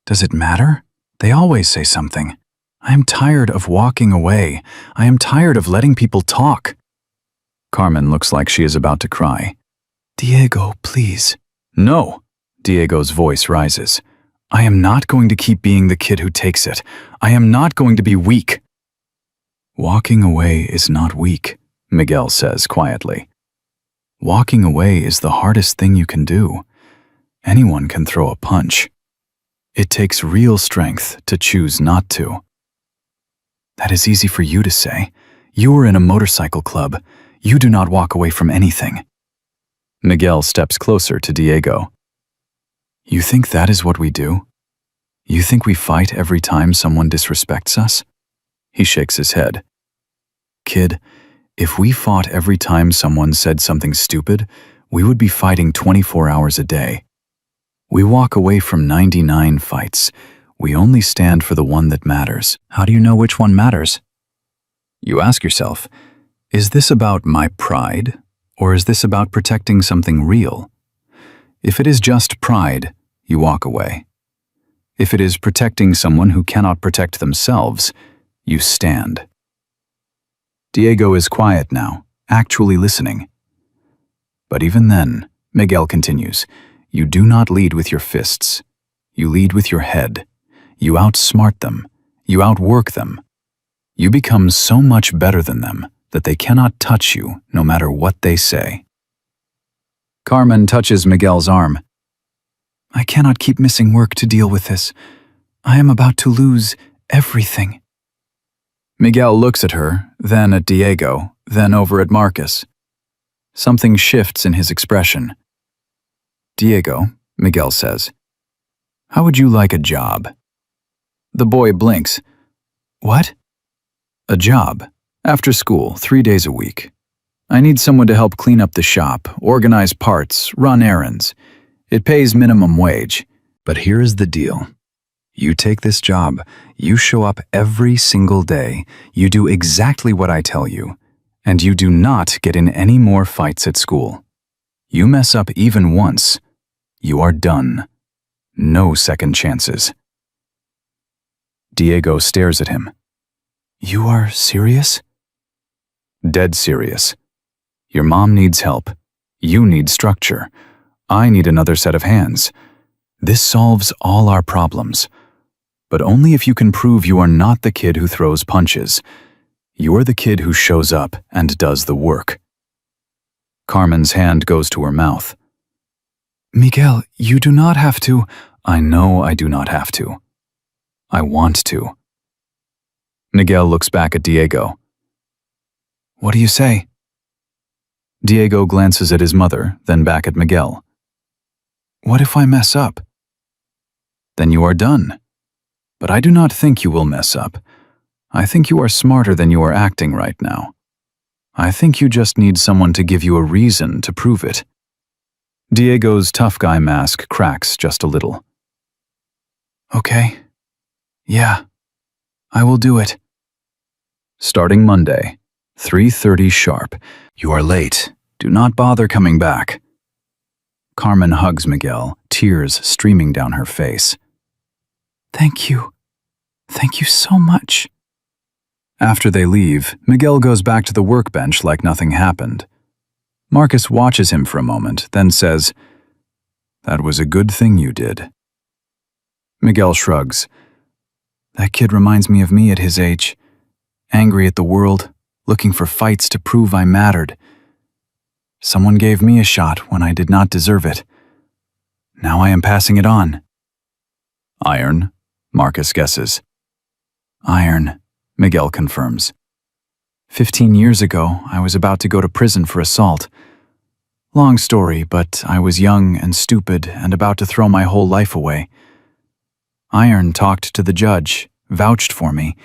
"Does it matter? They always say something. I am tired of walking away. I am tired of letting people talk." Carmen looks like she is about to cry. "Diego, please." "No!" Diego's voice rises. "I am not going to keep being the kid who takes it. I am not going to be weak." "Walking away is not weak," Miguel says quietly. "Walking away is the hardest thing you can do. Anyone can throw a punch. It takes real strength to choose not to." "That is easy for you to say. You are in a motorcycle club. You do not walk away from anything." Miguel steps closer to Diego. "You think that is what we do? You think we fight every time someone disrespects us?" He shakes his head. "Kid, if we fought every time someone said something stupid, we would be fighting 24 hours a day. We walk away from 99 fights. We only stand for the one that matters." "How do you know which one matters?" You ask yourself, is this about my pride, or is this about protecting something real? If it is just pride, you walk away. If it is protecting someone who cannot protect themselves, you stand. Diego is quiet now, actually listening. But even then, Miguel continues, you do not lead with your fists. You lead with your head. You outsmart them. You outwork them. You become so much better than them that they cannot touch you no matter what they say. Carmen touches Miguel's arm. I cannot keep missing work to deal with this. I am about to lose everything. Miguel looks at her, then at Diego, then over at Marcus. Something shifts in his expression. Diego, Miguel says, how would you like a job? The boy blinks. What? A job. After school, 3 days a week. I need someone to help clean up the shop, organize parts, run errands. It pays minimum wage. But here is the deal. You take this job, you show up every single day, you do exactly what I tell you, and you do not get in any more fights at school. You mess up even once, you are done. No second chances. Diego stares at him. You are serious? Dead serious. Your mom needs help. You need structure. I need another set of hands. This solves all our problems. But only if you can prove you are not the kid who throws punches. You are the kid who shows up and does the work. Carmen's hand goes to her mouth. Miguel, you do not have to. I know I do not have to. I want to. Miguel looks back at Diego. What do you say? Diego glances at his mother, then back at Miguel. What if I mess up? Then you are done. But I do not think you will mess up. I think you are smarter than you are acting right now. I think you just need someone to give you a reason to prove it. Diego's tough guy mask cracks just a little. Okay. Yeah. I will do it. Starting Monday, 3:30 sharp. You are late. Do not bother coming back. Carmen hugs Miguel, tears streaming down her face. Thank you. Thank you so much. After they leave, Miguel goes back to the workbench like nothing happened. Marcus watches him for a moment, then says, That was a good thing you did. Miguel shrugs. That kid reminds me of me at his age. Angry at the world, looking for fights to prove I mattered. Someone gave me a shot when I did not deserve it. Now I am passing it on. Iron, Marcus guesses. Iron, Miguel confirms. 15 years ago, I was about to go to prison for assault. Long story, but I was young and stupid and about to throw my whole life away. Iron talked to the judge, vouched for me,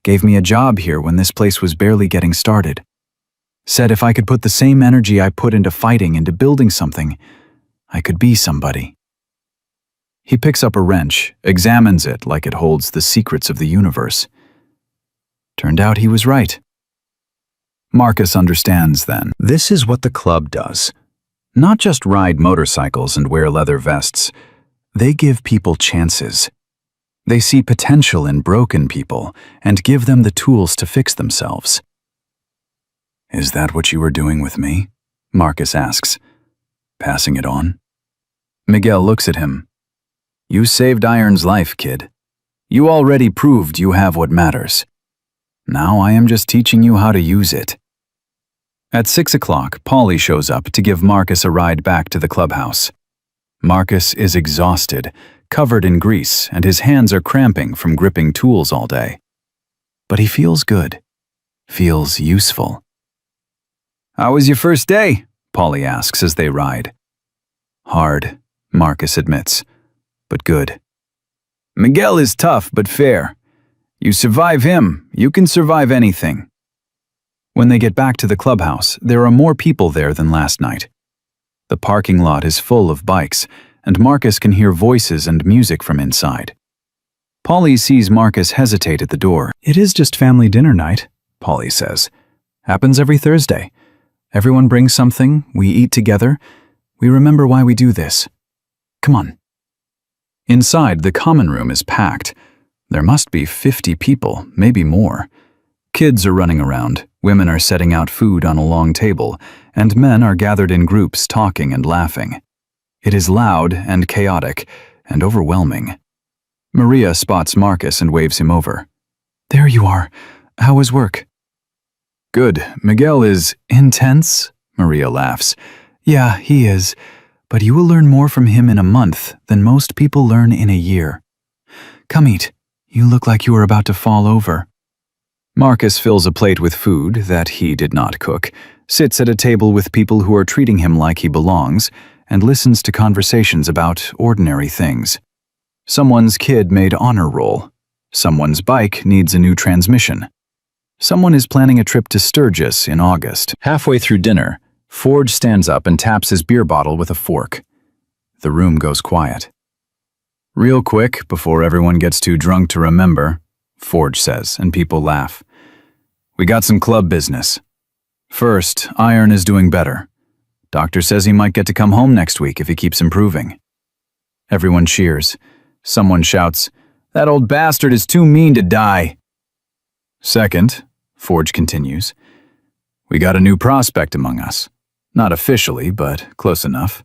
gave me a job here when this place was barely getting started. Said if I could put the same energy I put into fighting into building something, I could be somebody. He picks up a wrench, examines it like it holds the secrets of the universe. Turned out he was right. Marcus understands then. This is what the club does. Not just ride motorcycles and wear leather vests. They give people chances. They see potential in broken people and give them the tools to fix themselves. Is that what you were doing with me? Marcus asks. Passing it on? Miguel looks at him. You saved Iron's life, kid. You already proved you have what matters. Now I am just teaching you how to use it. At 6 o'clock, Polly shows up to give Marcus a ride back to the clubhouse. Marcus is exhausted, covered in grease, and his hands are cramping from gripping tools all day. But he feels good. Feels useful. How was your first day? Polly asks as they ride. Hard, Marcus admits, but good. Miguel is tough but fair. You survive him, you can survive anything. When they get back to the clubhouse, there are more people there than last night. The parking lot is full of bikes, and Marcus can hear voices and music from inside. Polly sees Marcus hesitate at the door. It is just family dinner night, Polly says. Happens every Thursday. Everyone brings something, we eat together. We remember why we do this. Come on. Inside, the common room is packed. There must be 50 people, maybe more. Kids are running around, women are setting out food on a long table, and men are gathered in groups talking and laughing. It is loud and chaotic and overwhelming. Maria spots Marcus and waves him over. There you are. How was work? Good. Miguel is intense, Maria laughs. Yeah, he is. But you will learn more from him in a month than most people learn in a year. Come eat. You look like you are about to fall over. Marcus fills a plate with food that he did not cook, sits at a table with people who are treating him like he belongs, and listens to conversations about ordinary things. Someone's kid made honor roll. Someone's bike needs a new transmission. Someone is planning a trip to Sturgis in August. Halfway through dinner, Forge stands up and taps his beer bottle with a fork. The room goes quiet. Real quick, before everyone gets too drunk to remember, Forge says, and people laugh. We got some club business. First, Iron is doing better. Doctor says he might get to come home next week if he keeps improving. Everyone cheers. Someone shouts, "That old bastard is too mean to die." Second, Forge continues, we got a new prospect among us. Not officially, but close enough.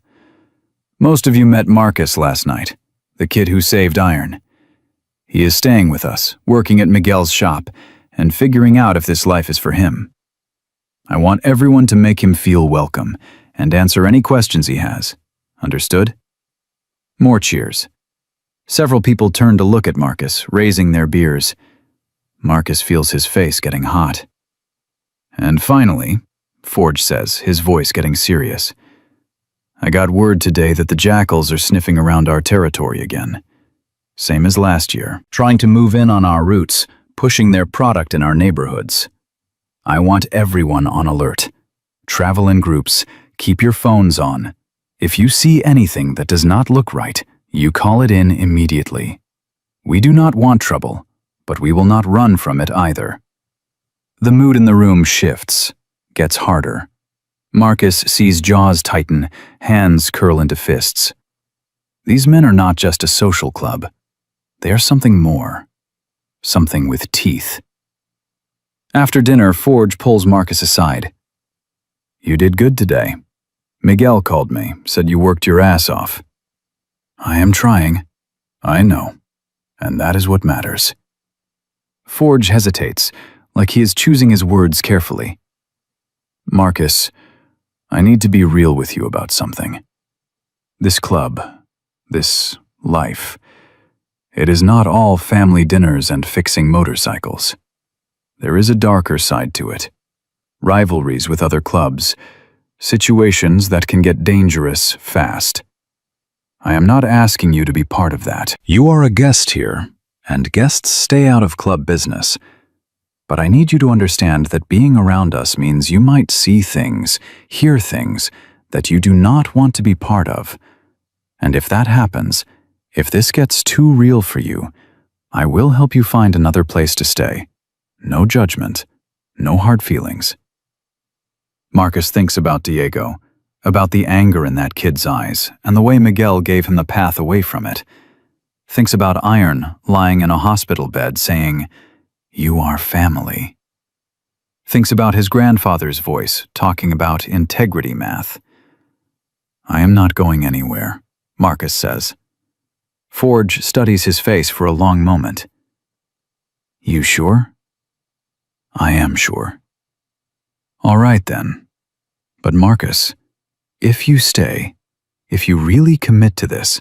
Most of you met Marcus last night, the kid who saved Iron. He is staying with us, working at Miguel's shop, and figuring out if this life is for him. I want everyone to make him feel welcome and answer any questions he has. Understood? More cheers. Several people turn to look at Marcus, raising their beers. Marcus feels his face getting hot. And finally, Forge says, his voice getting serious, I got word today that the jackals are sniffing around our territory again. Same as last year, trying to move in on our routes, pushing their product in our neighborhoods. I want everyone on alert. Travel in groups, keep your phones on. If you see anything that does not look right, you call it in immediately. We do not want trouble, but we will not run from it either. The mood in the room shifts, gets harder. Marcus sees jaws tighten, hands curl into fists. These men are not just a social club. They are something more. Something with teeth. After dinner, Forge pulls Marcus aside. You did good today. Miguel called me, said you worked your ass off. I am trying. I know. And that is what matters. Forge hesitates, like he is choosing his words carefully. Marcus, I need to be real with you about something. This club, this life, it is not all family dinners and fixing motorcycles. There is a darker side to it. Rivalries with other clubs, situations that can get dangerous fast. I am not asking you to be part of that. You are a guest here, and guests stay out of club business. But I need you to understand that being around us means you might see things, hear things that you do not want to be part of. And if that happens, if this gets too real for you, I will help you find another place to stay. No judgment, no hard feelings. Marcus thinks about Diego, about the anger in that kid's eyes, and the way Miguel gave him the path away from it. Thinks about Iron lying in a hospital bed saying, You are family. Thinks about his grandfather's voice talking about integrity math. I am not going anywhere, Marcus says. Forge studies his face for a long moment. You sure? I am sure. All right then. But Marcus, if you stay, if you really commit to this,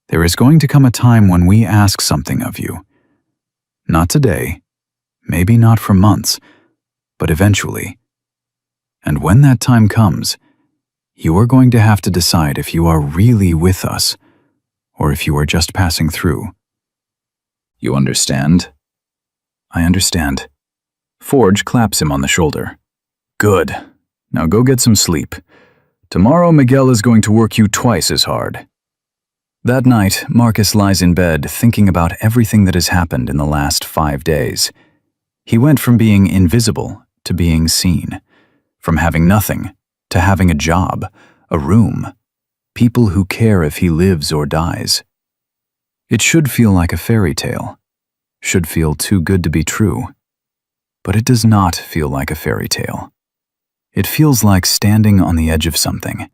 there is going to come a time when we ask something of you. Not today, maybe not for months, but eventually. And when that time comes, you are going to have to decide if you are really with us, or if you are just passing through. You understand? I understand. Forge claps him on the shoulder. Good. Now go get some sleep. Tomorrow Miguel is going to work you twice as hard. That night, Marcus lies in bed thinking about everything that has happened in the last 5 days. He went from being invisible to being seen, from having nothing to having a job, a room, people who care if he lives or dies. It should feel like a fairy tale, should feel too good to be true. But it does not feel like a fairy tale. It feels like standing on the edge of something,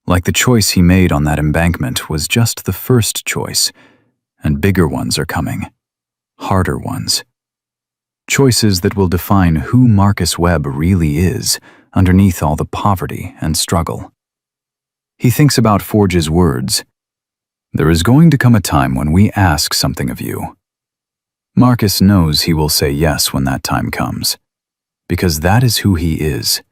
like the choice he made on that embankment was just the first choice, and bigger ones are coming, harder ones. Choices that will define who Marcus Webb really is underneath all the poverty and struggle. He thinks about Forge's words. There is going to come a time when we ask something of you. Marcus knows he will say yes when that time comes, because that is who he is.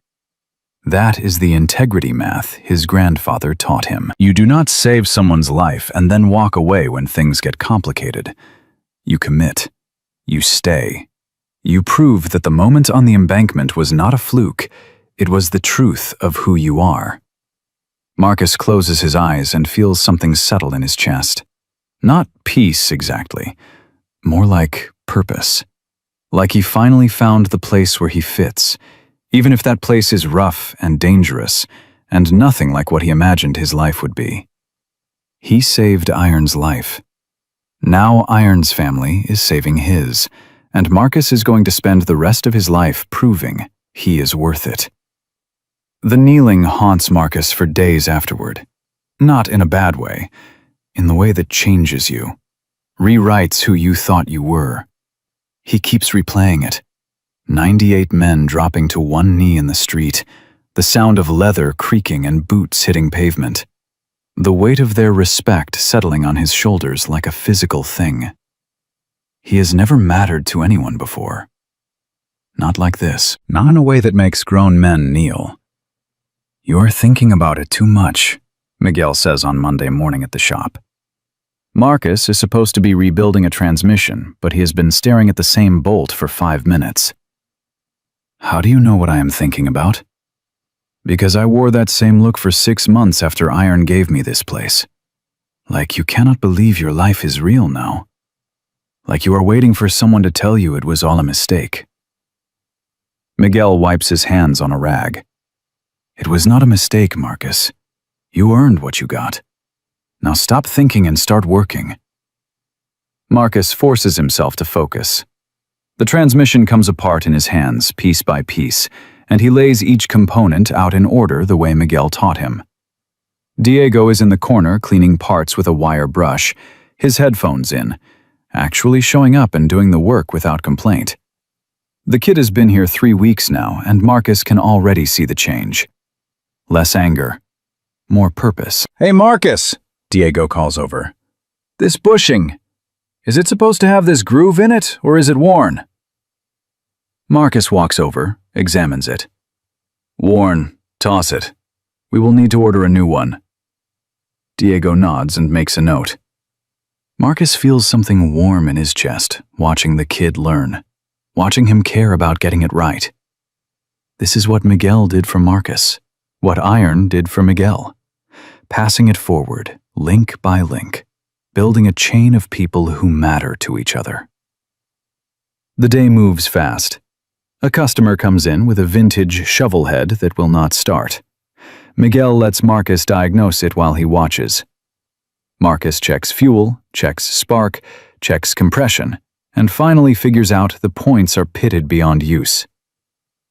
That is the integrity math his grandfather taught him. You do not save someone's life and then walk away when things get complicated. You commit. You stay. You prove that the moment on the embankment was not a fluke, it was the truth of who you are. Marcus closes his eyes and feels something settle in his chest. Not peace exactly, more like purpose. Like he finally found the place where he fits, even if that place is rough and dangerous and nothing like what he imagined his life would be. He saved Iron's life. Now Iron's family is saving his, and Marcus is going to spend the rest of his life proving he is worth it. The kneeling haunts Marcus for days afterward. Not in a bad way, in the way that changes you, rewrites who you thought you were. He keeps replaying it. 98 men dropping to one knee in the street, the sound of leather creaking and boots hitting pavement. The weight of their respect settling on his shoulders like a physical thing. He has never mattered to anyone before. Not like this, not in a way that makes grown men kneel. "You're thinking about it too much," Miguel says on Monday morning at the shop. Marcus is supposed to be rebuilding a transmission, but he has been staring at the same bolt for 5 minutes. "How do you know what I am thinking about?" "Because I wore that same look for 6 months after Iron gave me this place. Like you cannot believe your life is real now. Like you are waiting for someone to tell you it was all a mistake." Miguel wipes his hands on a rag. "It was not a mistake, Marcus. You earned what you got. Now stop thinking and start working." Marcus forces himself to focus. The transmission comes apart in his hands, piece by piece, and he lays each component out in order the way Miguel taught him. Diego is in the corner cleaning parts with a wire brush, his headphones in, actually showing up and doing the work without complaint. The kid has been here 3 weeks now, and Marcus can already see the change. Less anger, more purpose. "Hey Marcus," Diego calls over. "This bushing, is it supposed to have this groove in it, or is it worn?" Marcus walks over, examines it. "Worn, toss it. We will need to order a new one." Diego nods and makes a note. Marcus feels something warm in his chest, watching the kid learn, watching him care about getting it right. This is what Miguel did for Marcus, what Iron did for Miguel, passing it forward, link by link, building a chain of people who matter to each other. The day moves fast. A customer comes in with a vintage shovel head that will not start. Miguel lets Marcus diagnose it while he watches. Marcus checks fuel, checks spark, checks compression, and finally figures out the points are pitted beyond use.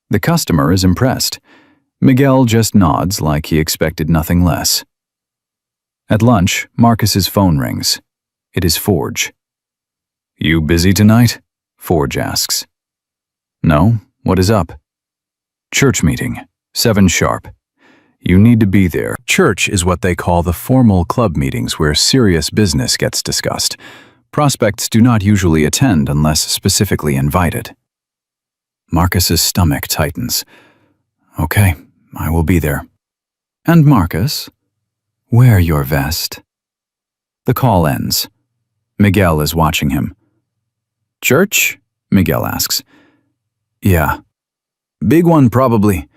The customer is impressed. Miguel just nods like he expected nothing less. At lunch, Marcus's phone rings. It is Forge. "You busy tonight?" Forge asks. "No, what is up?" "Church meeting, 7 sharp. You need to be there." Church is what they call the formal club meetings where serious business gets discussed. Prospects do not usually attend unless specifically invited. Marcus's stomach tightens. "Okay, I will be there." "And Marcus, wear your vest." The call ends. Miguel is watching him. "Church?" Miguel asks. "Yeah. Big one, probably.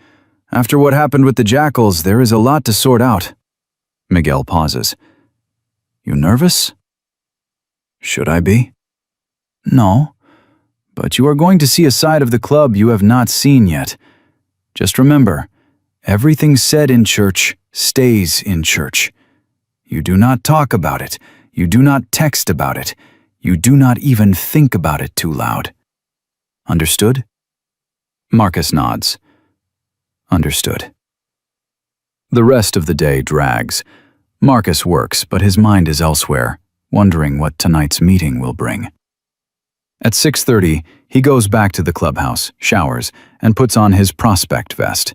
After what happened with the jackals, there is a lot to sort out." Miguel pauses. "You nervous?" "Should I be?" "No, but you are going to see a side of the club you have not seen yet. Just remember, everything said in church stays in church. You do not talk about it. You do not text about it. You do not even think about it too loud. Understood?" Marcus nods. Understood. The rest of the day drags. Marcus works, but his mind is elsewhere, wondering what tonight's meeting will bring. At 6:30, he goes back to the clubhouse, showers, and puts on his prospect vest.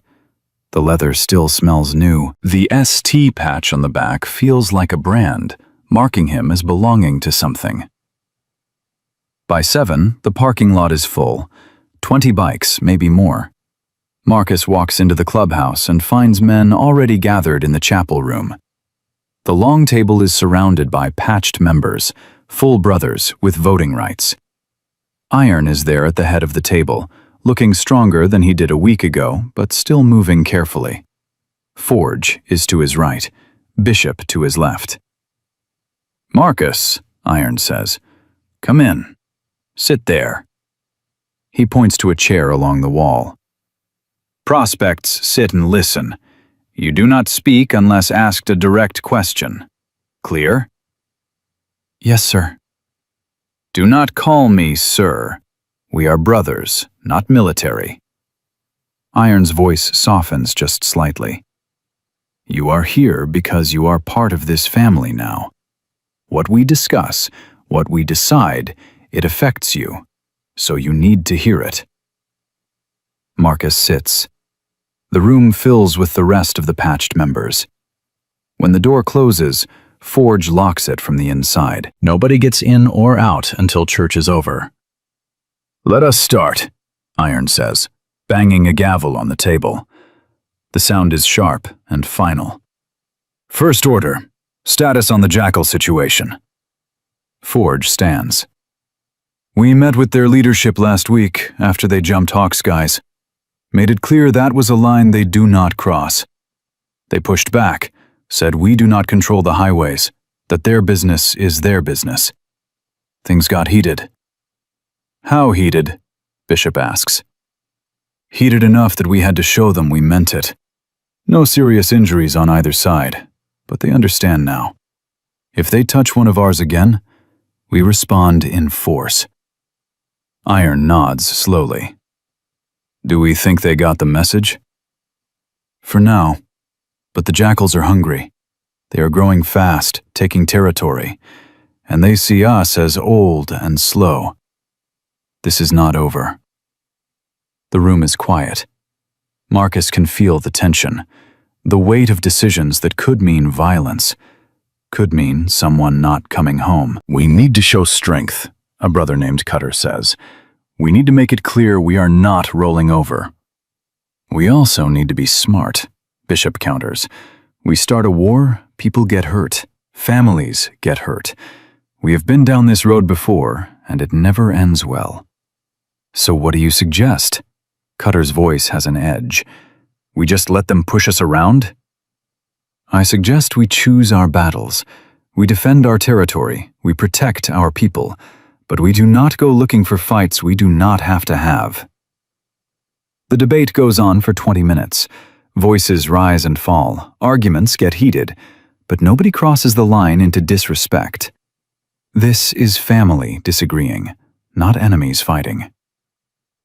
The leather still smells new. The ST patch on the back feels like a brand, marking him as belonging to something. By 7, the parking lot is full. 20 bikes, maybe more. Marcus walks into the clubhouse and finds men already gathered in the chapel room. The long table is surrounded by patched members, full brothers with voting rights. Iron is there at the head of the table, looking stronger than he did a week ago, but still moving carefully. Forge is to his right, Bishop to his left. "Marcus," Iron says. Come in. Sit there. He points to a chair along the wall. Prospects sit and listen. You do not speak unless asked a direct question. Clear? Yes, sir. Do not call me sir. We are brothers, not military. Iron's voice softens just slightly. You are here because you are part of this family now. What we discuss, what we decide, it affects you, so you need to hear it. Marcus sits. The room fills with the rest of the patched members. When the door closes, Forge locks it from the inside. Nobody gets in or out until church is over. Let us start, Iron says, banging a gavel on the table. The sound is sharp and final. First order, status on the Jackal situation. Forge stands. We met with their leadership last week after they jumped Hawkskies. Made it clear that was a line they do not cross. They pushed back, said we do not control the highways, that their business is their business. Things got heated. How heated? Bishop asks. Heated enough that we had to show them we meant it. No serious injuries on either side, but they understand now. If they touch one of ours again, we respond in force. Iron nods slowly. Do we think they got the message? For now. But the Jackals are hungry. They are growing fast, taking territory, and they see us as old and slow. This is not over. The room is quiet. Marcus can feel the tension, the weight of decisions that could mean violence, could mean someone not coming home. We need to show strength, a brother named Cutter says. We need to make it clear we are not rolling over. We also need to be smart, Bishop counters. We start a war, people get hurt, families get hurt. We have been down this road before, and it never ends well. So what do you suggest? Cutter's voice has an edge. We just let them push us around? I suggest we choose our battles. We defend our territory, we protect our people, but we do not go looking for fights we do not have to have. The debate goes on for 20 minutes. Voices rise and fall, arguments get heated, but nobody crosses the line into disrespect. This is family disagreeing, not enemies fighting.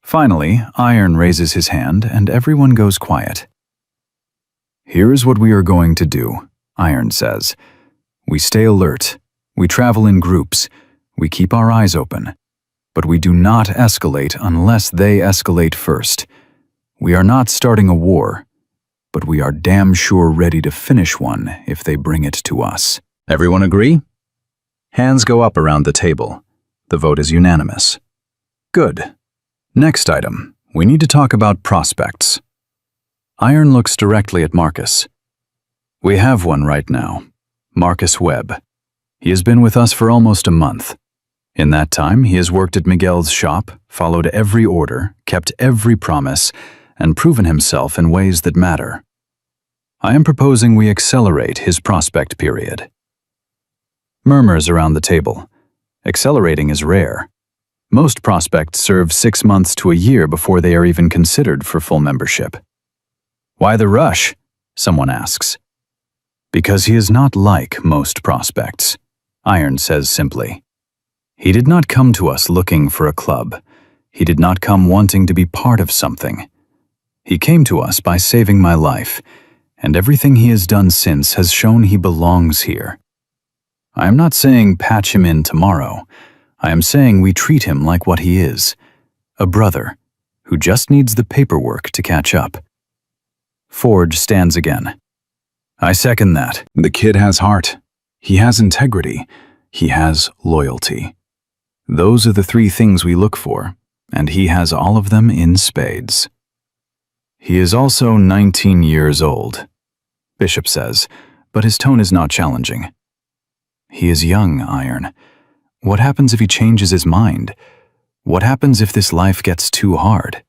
Finally, Iron raises his hand and everyone goes quiet. Here's what we are going to do, Iron says. We stay alert, we travel in groups, we keep our eyes open, but we do not escalate unless they escalate first. We are not starting a war, but we are damn sure ready to finish one if they bring it to us. Everyone agree? Hands go up around the table. The vote is unanimous. Good. Next item, we need to talk about prospects. Iron looks directly at Marcus. We have one right now, Marcus Webb. He has been with us for almost a month. In that time, he has worked at Miguel's shop, followed every order, kept every promise, and proven himself in ways that matter. I am proposing we accelerate his prospect period. Murmurs around the table. Accelerating is rare. Most prospects serve 6 months to a year before they are even considered for full membership. Why the rush? Someone asks. Because he is not like most prospects, Iron says simply. He did not come to us looking for a club. He did not come wanting to be part of something. He came to us by saving my life, and everything he has done since has shown he belongs here. I am not saying patch him in tomorrow. I am saying we treat him like what he is, a brother who just needs the paperwork to catch up. Forge stands again. I second that. The kid has heart. He has integrity. He has loyalty. Those are the 3 things we look for, and he has all of them in spades. He is also 19 years old, Bishop says, but his tone is not challenging. He is young, Iron. What happens if he changes his mind? What happens if this life gets too hard?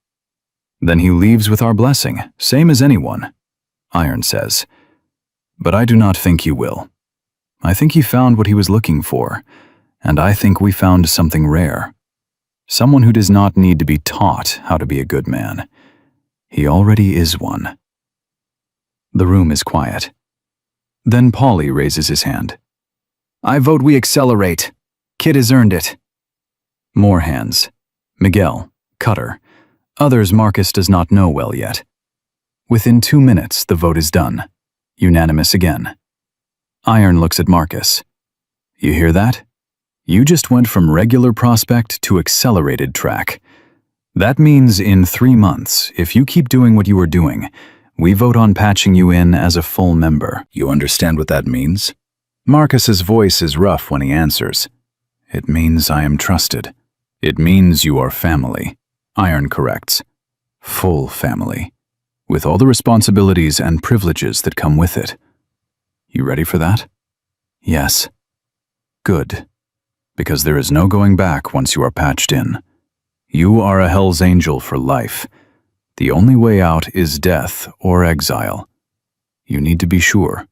Then he leaves with our blessing, same as anyone, Iron says. But I do not think he will. I think he found what he was looking for, And I think we found something rare. Someone who does not need to be taught how to be a good man. He already is one. The room is quiet. Then Paulie raises his hand. I vote we accelerate. Kid has earned it. More hands. Miguel, Cutter. Others Marcus does not know well yet. Within 2 minutes, the vote is done. Unanimous again. Iron looks at Marcus. You hear that? You just went from regular prospect to accelerated track. That means in 3 months, if you keep doing what you are doing, we vote on patching you in as a full member. You understand what that means? Marcus's voice is rough when he answers. It means I am trusted. It means you are family. Iron corrects. Full family. With all the responsibilities and privileges that come with it. You ready for that? Yes. Good. Because there is no going back once you are patched in. You are a Hell's Angel for life. The only way out is death or exile. You need to be sure.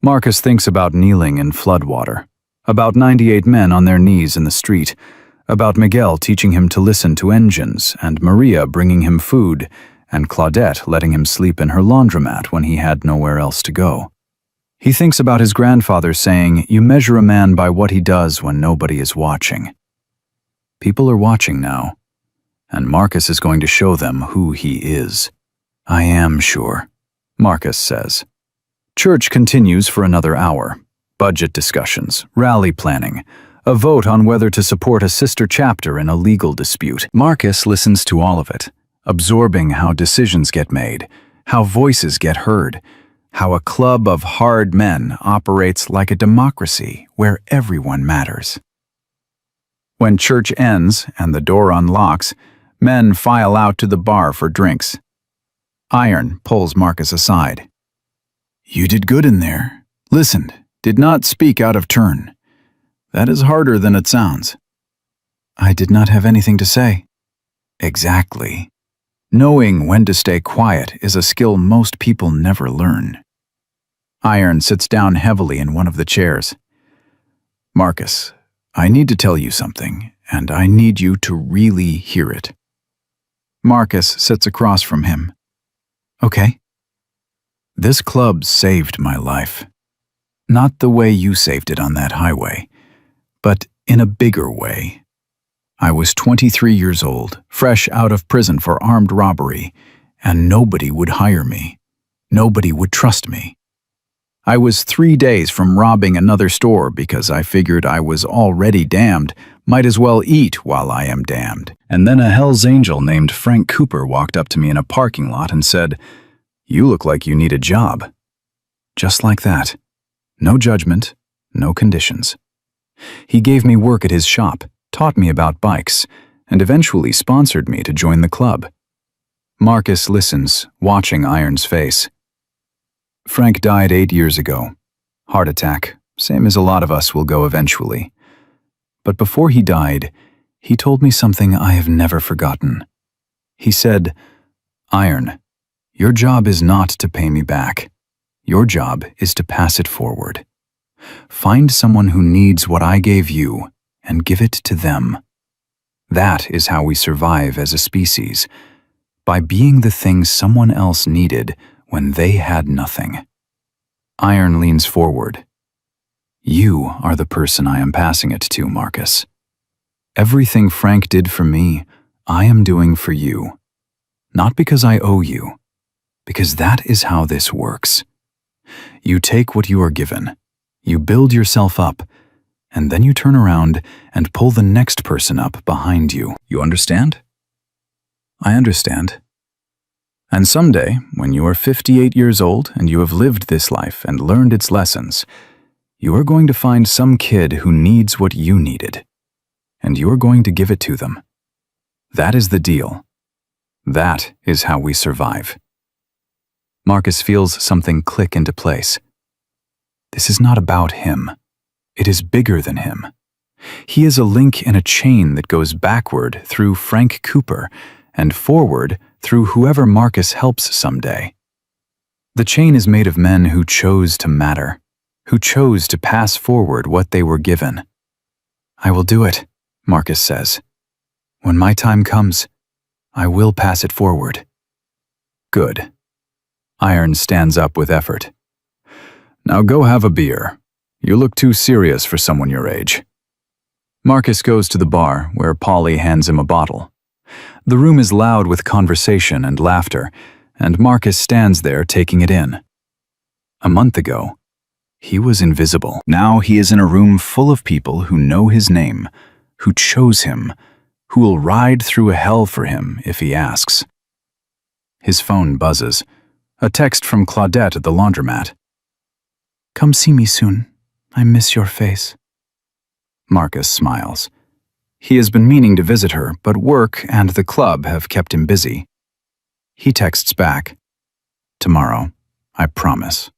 Marcus thinks about kneeling in floodwater, about 98 men on their knees in the street, about Miguel teaching him to listen to engines, and Maria bringing him food, and Claudette letting him sleep in her laundromat when he had nowhere else to go. He thinks about his grandfather saying, you measure a man by what he does when nobody is watching. People are watching now, and Marcus is going to show them who he is. I am sure, Marcus says. Church continues for another hour. Budget discussions, rally planning, a vote on whether to support a sister chapter in a legal dispute. Marcus listens to all of it, absorbing how decisions get made, how voices get heard, how a club of hard men operates like a democracy where everyone matters. When church ends and the door unlocks, men file out to the bar for drinks. Iron pulls Marcus aside. You did good in there. Listened, did not speak out of turn. That is harder than it sounds. I did not have anything to say. Exactly. Knowing when to stay quiet is a skill most people never learn. Iron sits down heavily in one of the chairs. Marcus, I need to tell you something, and I need you to really hear it. Marcus sits across from him. Okay. This club saved my life. Not the way you saved it on that highway, but in a bigger way. I was 23 years old, fresh out of prison for armed robbery, and nobody would hire me. Nobody would trust me. I was 3 days from robbing another store because I figured I was already damned, might as well eat while I am damned. And then a Hell's Angel named Frank Cooper walked up to me in a parking lot and said, "You look like you need a job." Just like that. No judgment, no conditions. He gave me work at his shop, taught me about bikes, and eventually sponsored me to join the club. Marcus listens, watching Iron's face. Frank died 8 years ago. Heart attack, same as a lot of us will go eventually. But before he died, he told me something I have never forgotten. He said, Iron, your job is not to pay me back. Your job is to pass it forward. Find someone who needs what I gave you and give it to them. That is how we survive as a species, by being the thing someone else needed when they had nothing. Iron leans forward. You are the person I am passing it to, Marcus. Everything Frank did for me, I am doing for you. Not because I owe you, because that is how this works. You take what you are given, you build yourself up, and then you turn around and pull the next person up behind you. You understand? I understand. And someday, when you are 58 years old and you have lived this life and learned its lessons, you are going to find some kid who needs what you needed, and you are going to give it to them. That is the deal. That is how we survive. Marcus feels something click into place. This is not about him. It is bigger than him. He is a link in a chain that goes backward through Frank Cooper and forward through whoever Marcus helps someday. The chain is made of men who chose to matter, who chose to pass forward what they were given. I will do it, Marcus says. When my time comes, I will pass it forward. Good. Iron stands up with effort. Now go have a beer. You look too serious for someone your age. Marcus goes to the bar, where Polly hands him a bottle. The room is loud with conversation and laughter, and Marcus stands there taking it in. A month ago, he was invisible. Now he is in a room full of people who know his name, who chose him, who will ride through a hell for him if he asks. His phone buzzes. A text from Claudette at the laundromat. Come see me soon. I miss your face. Marcus smiles. He has been meaning to visit her, but work and the club have kept him busy. He texts back. Tomorrow, I promise.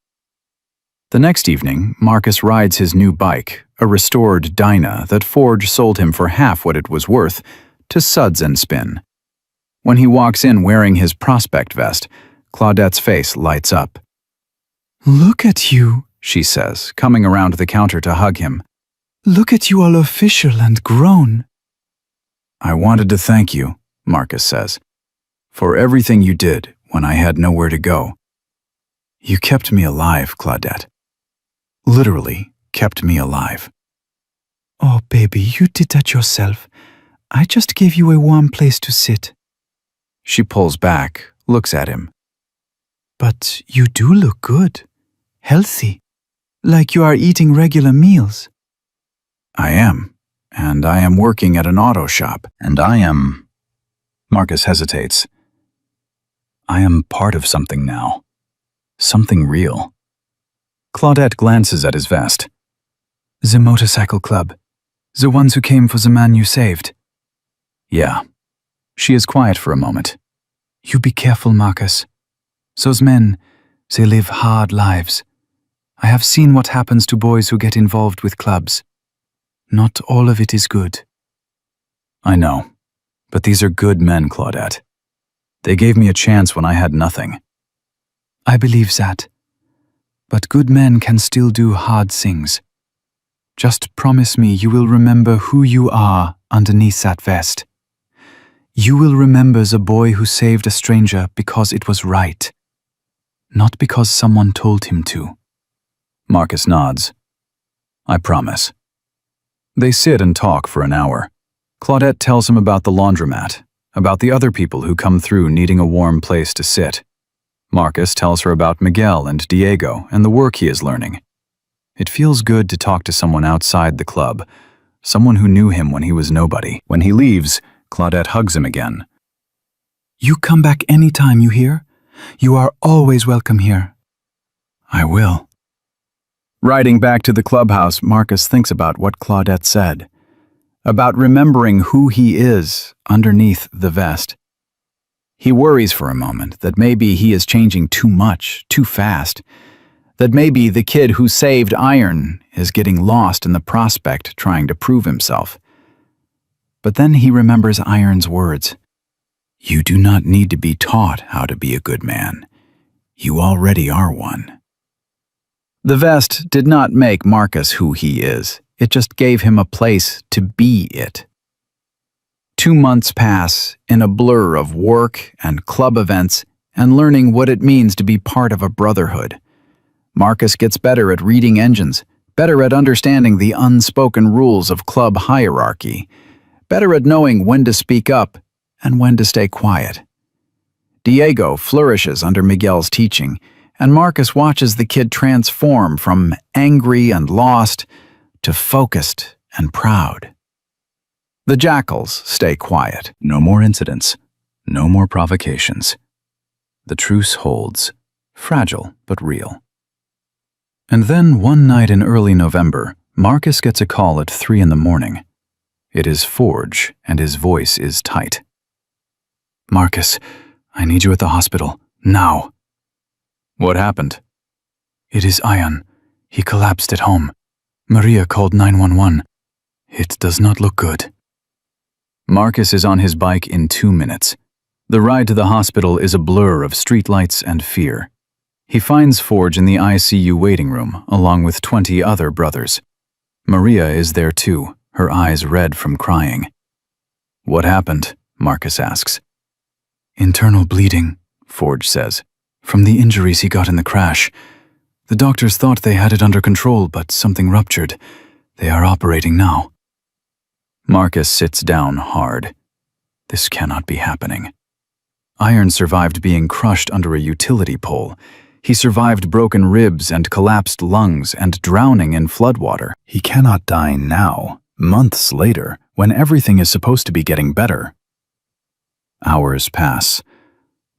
The next evening, Marcus rides his new bike, a restored Dyna that Forge sold him for half what it was worth, to Suds and Spin. When he walks in wearing his prospect vest, Claudette's face lights up. Look at you, she says, coming around the counter to hug him. Look at you all official and grown. I wanted to thank you, Marcus says, for everything you did when I had nowhere to go. You kept me alive, Claudette. Literally kept me alive. Oh, baby, you did that yourself. I just gave you a warm place to sit. She pulls back, looks at him. But you do look good. Healthy. Like you are eating regular meals. I am. And I am working at an auto shop. And I am... Marcus hesitates. I am part of something now. Something real. Claudette glances at his vest. The motorcycle club. The ones who came for the man you saved. Yeah. She is quiet for a moment. You be careful, Marcus. Those men, they live hard lives. I have seen what happens to boys who get involved with clubs. Not all of it is good. I know, but these are good men, Claudette. They gave me a chance when I had nothing. I believe that. But good men can still do hard things. Just promise me you will remember who you are underneath that vest. You will remember the boy who saved a stranger because it was right, not because someone told him to. Marcus nods. I promise. They sit and talk for an hour. Claudette tells him about the laundromat, about the other people who come through needing a warm place to sit. Marcus tells her about Miguel and Diego and the work he is learning. It feels good to talk to someone outside the club, someone who knew him when he was nobody. When he leaves, Claudette hugs him again. You come back anytime, you hear? You are always welcome here. I will. Riding back to the clubhouse, Marcus thinks about what Claudette said, about remembering who he is underneath the vest. He worries for a moment that maybe he is changing too much, too fast, that maybe the kid who saved Iron is getting lost in the prospect trying to prove himself. But then he remembers Iron's words. You do not need to be taught how to be a good man. You already are one. The vest did not make Marcus who he is. It just gave him a place to be it. 2 months pass in a blur of work and club events and learning what it means to be part of a brotherhood. Marcus gets better at reading engines, better at understanding the unspoken rules of club hierarchy, better at knowing when to speak up and when to stay quiet. Diego flourishes under Miguel's teaching, and Marcus watches the kid transform from angry and lost to focused and proud. The jackals stay quiet. No more incidents, no more provocations. The truce holds, fragile but real. And then one night in early November, Marcus gets a call at 3 a.m. It is Forge, and his voice is tight. Marcus, I need you at the hospital, now. What happened? It is Ian. He collapsed at home. Maria called 911. It does not look good. Marcus is on his bike in 2 minutes. The ride to the hospital is a blur of streetlights and fear. He finds Forge in the ICU waiting room, along with 20 other brothers. Maria is there too, her eyes red from crying. "What happened?" Marcus asks. "Internal bleeding," Forge says, "from the injuries he got in the crash. The doctors thought they had it under control, but something ruptured. They are operating now." Marcus sits down hard. This cannot be happening. Iron survived being crushed under a utility pole. He survived broken ribs and collapsed lungs and drowning in floodwater. He cannot die now, months later, when everything is supposed to be getting better. Hours pass.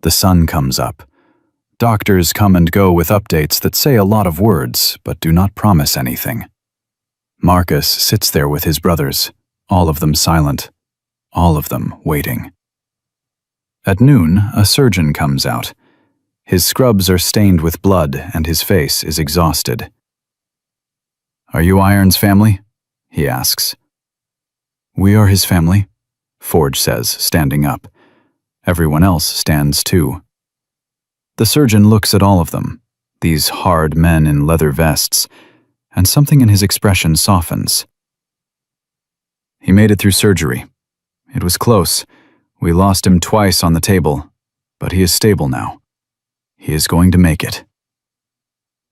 The sun comes up. Doctors come and go with updates that say a lot of words, but do not promise anything. Marcus sits there with his brothers, all of them silent, all of them waiting. At noon, a surgeon comes out. His scrubs are stained with blood and his face is exhausted. "Are you Iron's family?" he asks. "We are his family," Forge says, standing up. Everyone else stands too. The surgeon looks at all of them, these hard men in leather vests, and something in his expression softens. "He made it through surgery. It was close. We lost him twice on the table, but he is stable now. He is going to make it."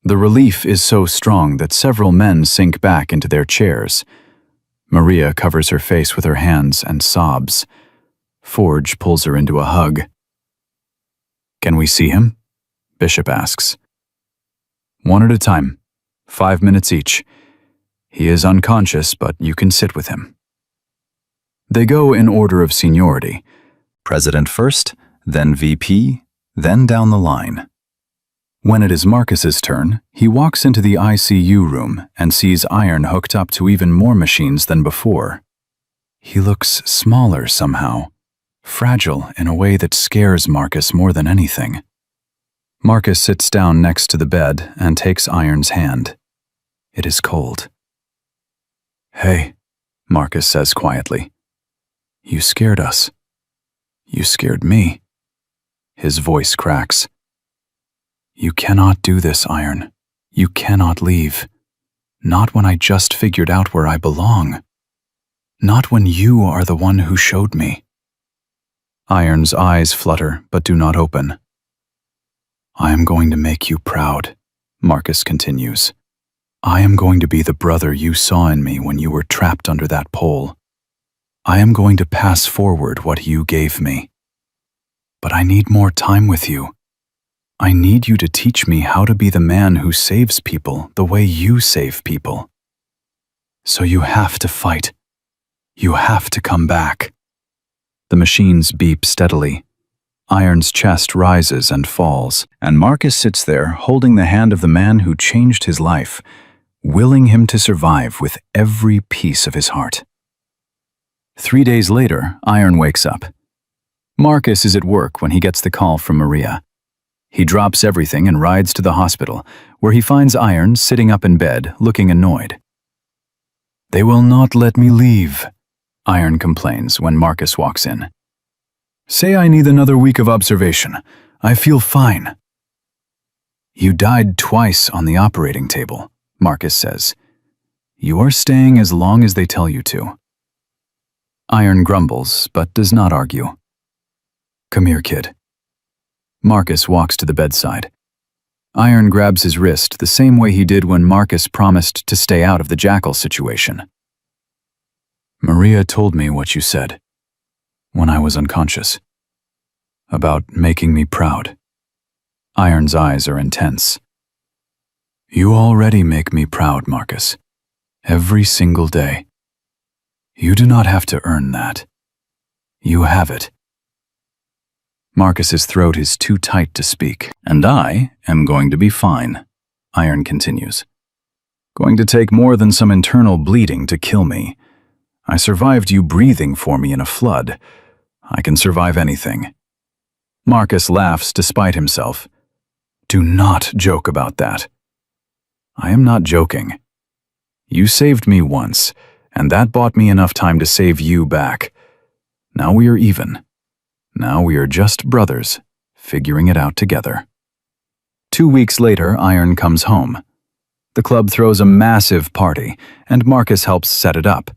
The relief is so strong that several men sink back into their chairs. Maria covers her face with her hands and sobs. Forge pulls her into a hug. "Can we see him?" Bishop asks. "One at a time, 5 minutes each. He is unconscious, but you can sit with him." They go in order of seniority. President first, then VP, then down the line. When it is Marcus's turn, he walks into the ICU room and sees Iron hooked up to even more machines than before. He looks smaller somehow, fragile in a way that scares Marcus more than anything. Marcus sits down next to the bed and takes Iron's hand. It is cold. "Hey," Marcus says quietly. "You scared us. You scared me." His voice cracks. "You cannot do this, Iron. You cannot leave. Not when I just figured out where I belong. Not when you are the one who showed me." Iron's eyes flutter but do not open. "I am going to make you proud," Marcus continues. "I am going to be the brother you saw in me when you were trapped under that pole. I am going to pass forward what you gave me. But I need more time with you. I need you to teach me how to be the man who saves people the way you save people. So you have to fight. You have to come back." The machines beep steadily. Iron's chest rises and falls, and Marcus sits there holding the hand of the man who changed his life, willing him to survive with every piece of his heart. 3 days later, Iron wakes up. Marcus is at work when he gets the call from Maria. He drops everything and rides to the hospital, where he finds Iron sitting up in bed, looking annoyed. "They will not let me leave," Iron complains when Marcus walks in. "Say I need another week of observation. I feel fine." "You died twice on the operating table," Marcus says. "You are staying as long as they tell you to." Iron grumbles, but does not argue. "Come here, kid." Marcus walks to the bedside. Iron grabs his wrist the same way he did when Marcus promised to stay out of the jackal situation. "Maria told me what you said when I was unconscious, about making me proud." Iron's eyes are intense. "You already make me proud, Marcus. Every single day. You do not have to earn that. You have it." Marcus's throat is too tight to speak. "And I am going to be fine," Iron continues. "Going to take more than some internal bleeding to kill me. I survived you breathing for me in a flood. I can survive anything." Marcus laughs despite himself. "Do not joke about that." "I am not joking. You saved me once, and that bought me enough time to save you back. Now we are even. Now we are just brothers, figuring it out together." 2 weeks later, Iron comes home. The club throws a massive party, and Marcus helps set it up.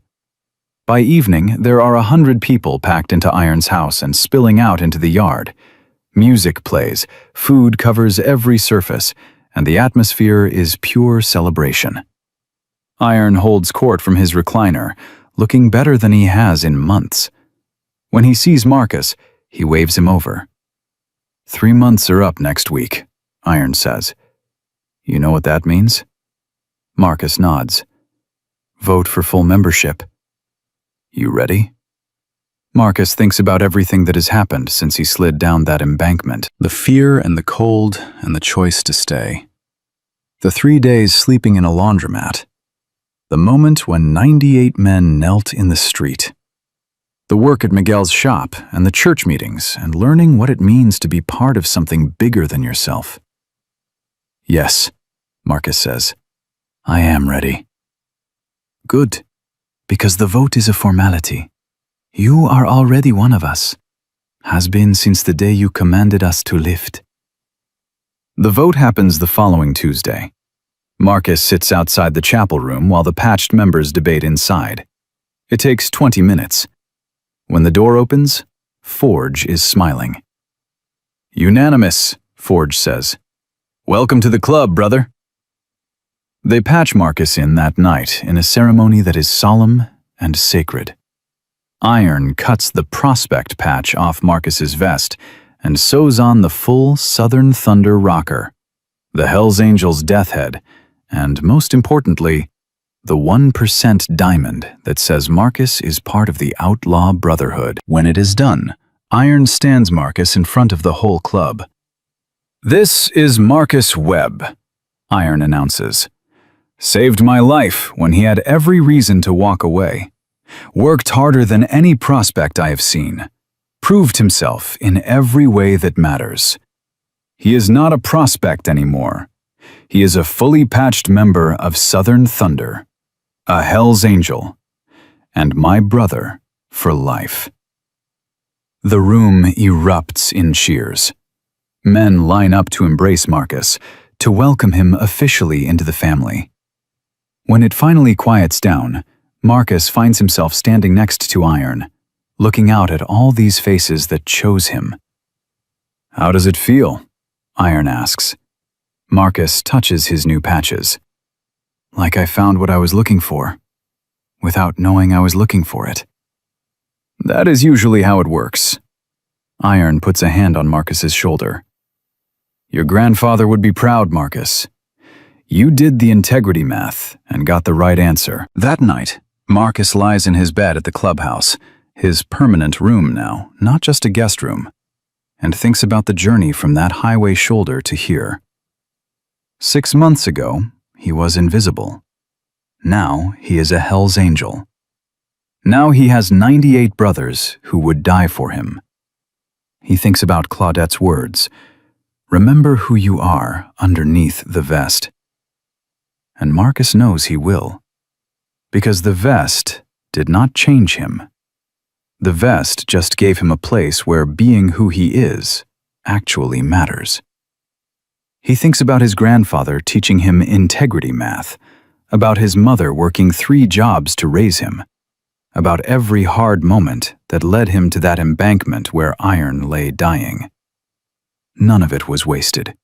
By evening, there are 100 people packed into Iron's house and spilling out into the yard. Music plays, food covers every surface, and the atmosphere is pure celebration. Iron holds court from his recliner, looking better than he has in months. When he sees Marcus, he waves him over. 3 months are up next week, Iron says. You know what that means? Marcus nods. Vote for full membership. You ready? Marcus thinks about everything that has happened since he slid down that embankment. The fear and the cold and the choice to stay. The 3 days sleeping in a laundromat. The moment when 98 men knelt in the street. The work at Miguel's shop and the church meetings and learning what it means to be part of something bigger than yourself. Yes, Marcus says. I am ready. Good, because the vote is a formality. You are already one of us. Has been since the day you commanded us to lift. The vote happens the following Tuesday. Marcus sits outside the chapel room while the patched members debate inside. It takes 20 minutes. When the door opens, Forge is smiling. Unanimous, Forge says. Welcome to the club, brother. They patch Marcus in that night in a ceremony that is solemn and sacred. Iron cuts the prospect patch off Marcus's vest and sews on the full Southern Thunder rocker, the hellsangels' death head, and most importantly, the 1% diamond that says Marcus is part of the Outlaw Brotherhood. When it is done, Iron stands Marcus in front of the whole club. This is Marcus Webb, Iron announces. Saved my life when he had every reason to walk away. Worked harder than any prospect I have seen. Proved himself in every way that matters. He is not a prospect anymore. He is a fully patched member of Southern Thunder, a Hell's Angel, and my brother for life. The room erupts in cheers. Men line up to embrace Marcus, to welcome him officially into the family. When it finally quiets down, Marcus finds himself standing next to Iron, looking out at all these faces that chose him. How does it feel? Iron asks. Marcus touches his new patches. Like I found what I was looking for, without knowing I was looking for it. That is usually how it works. Iron puts a hand on Marcus's shoulder. Your grandfather would be proud, Marcus. You did the integrity math and got the right answer. That night, Marcus lies in his bed at the clubhouse, his permanent room now, not just a guest room, and thinks about the journey from that highway shoulder to here. 6 months ago, he was invisible. Now he is a Hell's Angel. Now he has 98 brothers who would die for him. He thinks about Claudette's words, remember who you are underneath the vest. And Marcus knows he will. Because the vest did not change him. The vest just gave him a place where being who he is actually matters. He thinks about his grandfather teaching him integrity math, about his mother working 3 jobs to raise him, about every hard moment that led him to that embankment where Iron lay dying. None of it was wasted.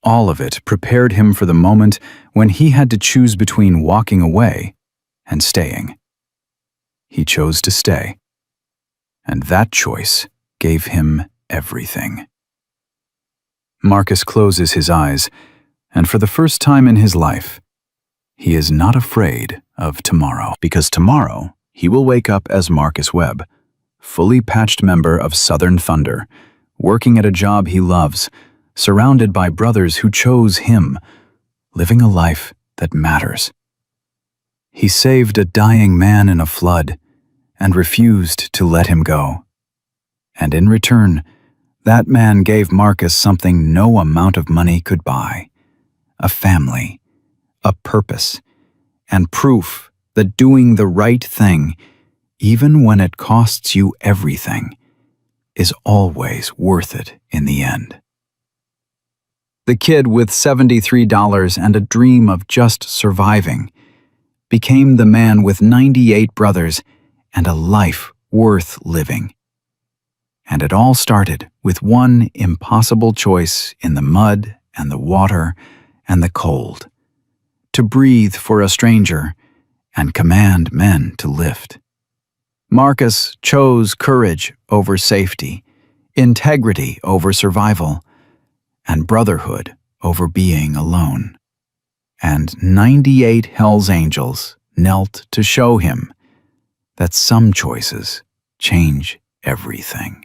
All of it prepared him for the moment when he had to choose between walking away and staying. He chose to stay. And that choice gave him everything. Marcus closes his eyes, and for the first time in his life, he is not afraid of tomorrow. Because tomorrow, he will wake up as Marcus Webb, fully patched member of Southern Thunder, working at a job he loves, surrounded by brothers who chose him, living a life that matters. He saved a dying man in a flood and refused to let him go. And in return, that man gave Marcus something no amount of money could buy: a family, a purpose, and proof that doing the right thing, even when it costs you everything, is always worth it in the end. The kid with $73 and a dream of just surviving became the man with 98 brothers and a life worth living. And it all started with one impossible choice in the mud and the water and the cold: to breathe for a stranger and command men to lift. Marcus chose courage over safety, integrity over survival, and brotherhood over being alone. And 98 Hell's Angels knelt to show him that some choices change everything.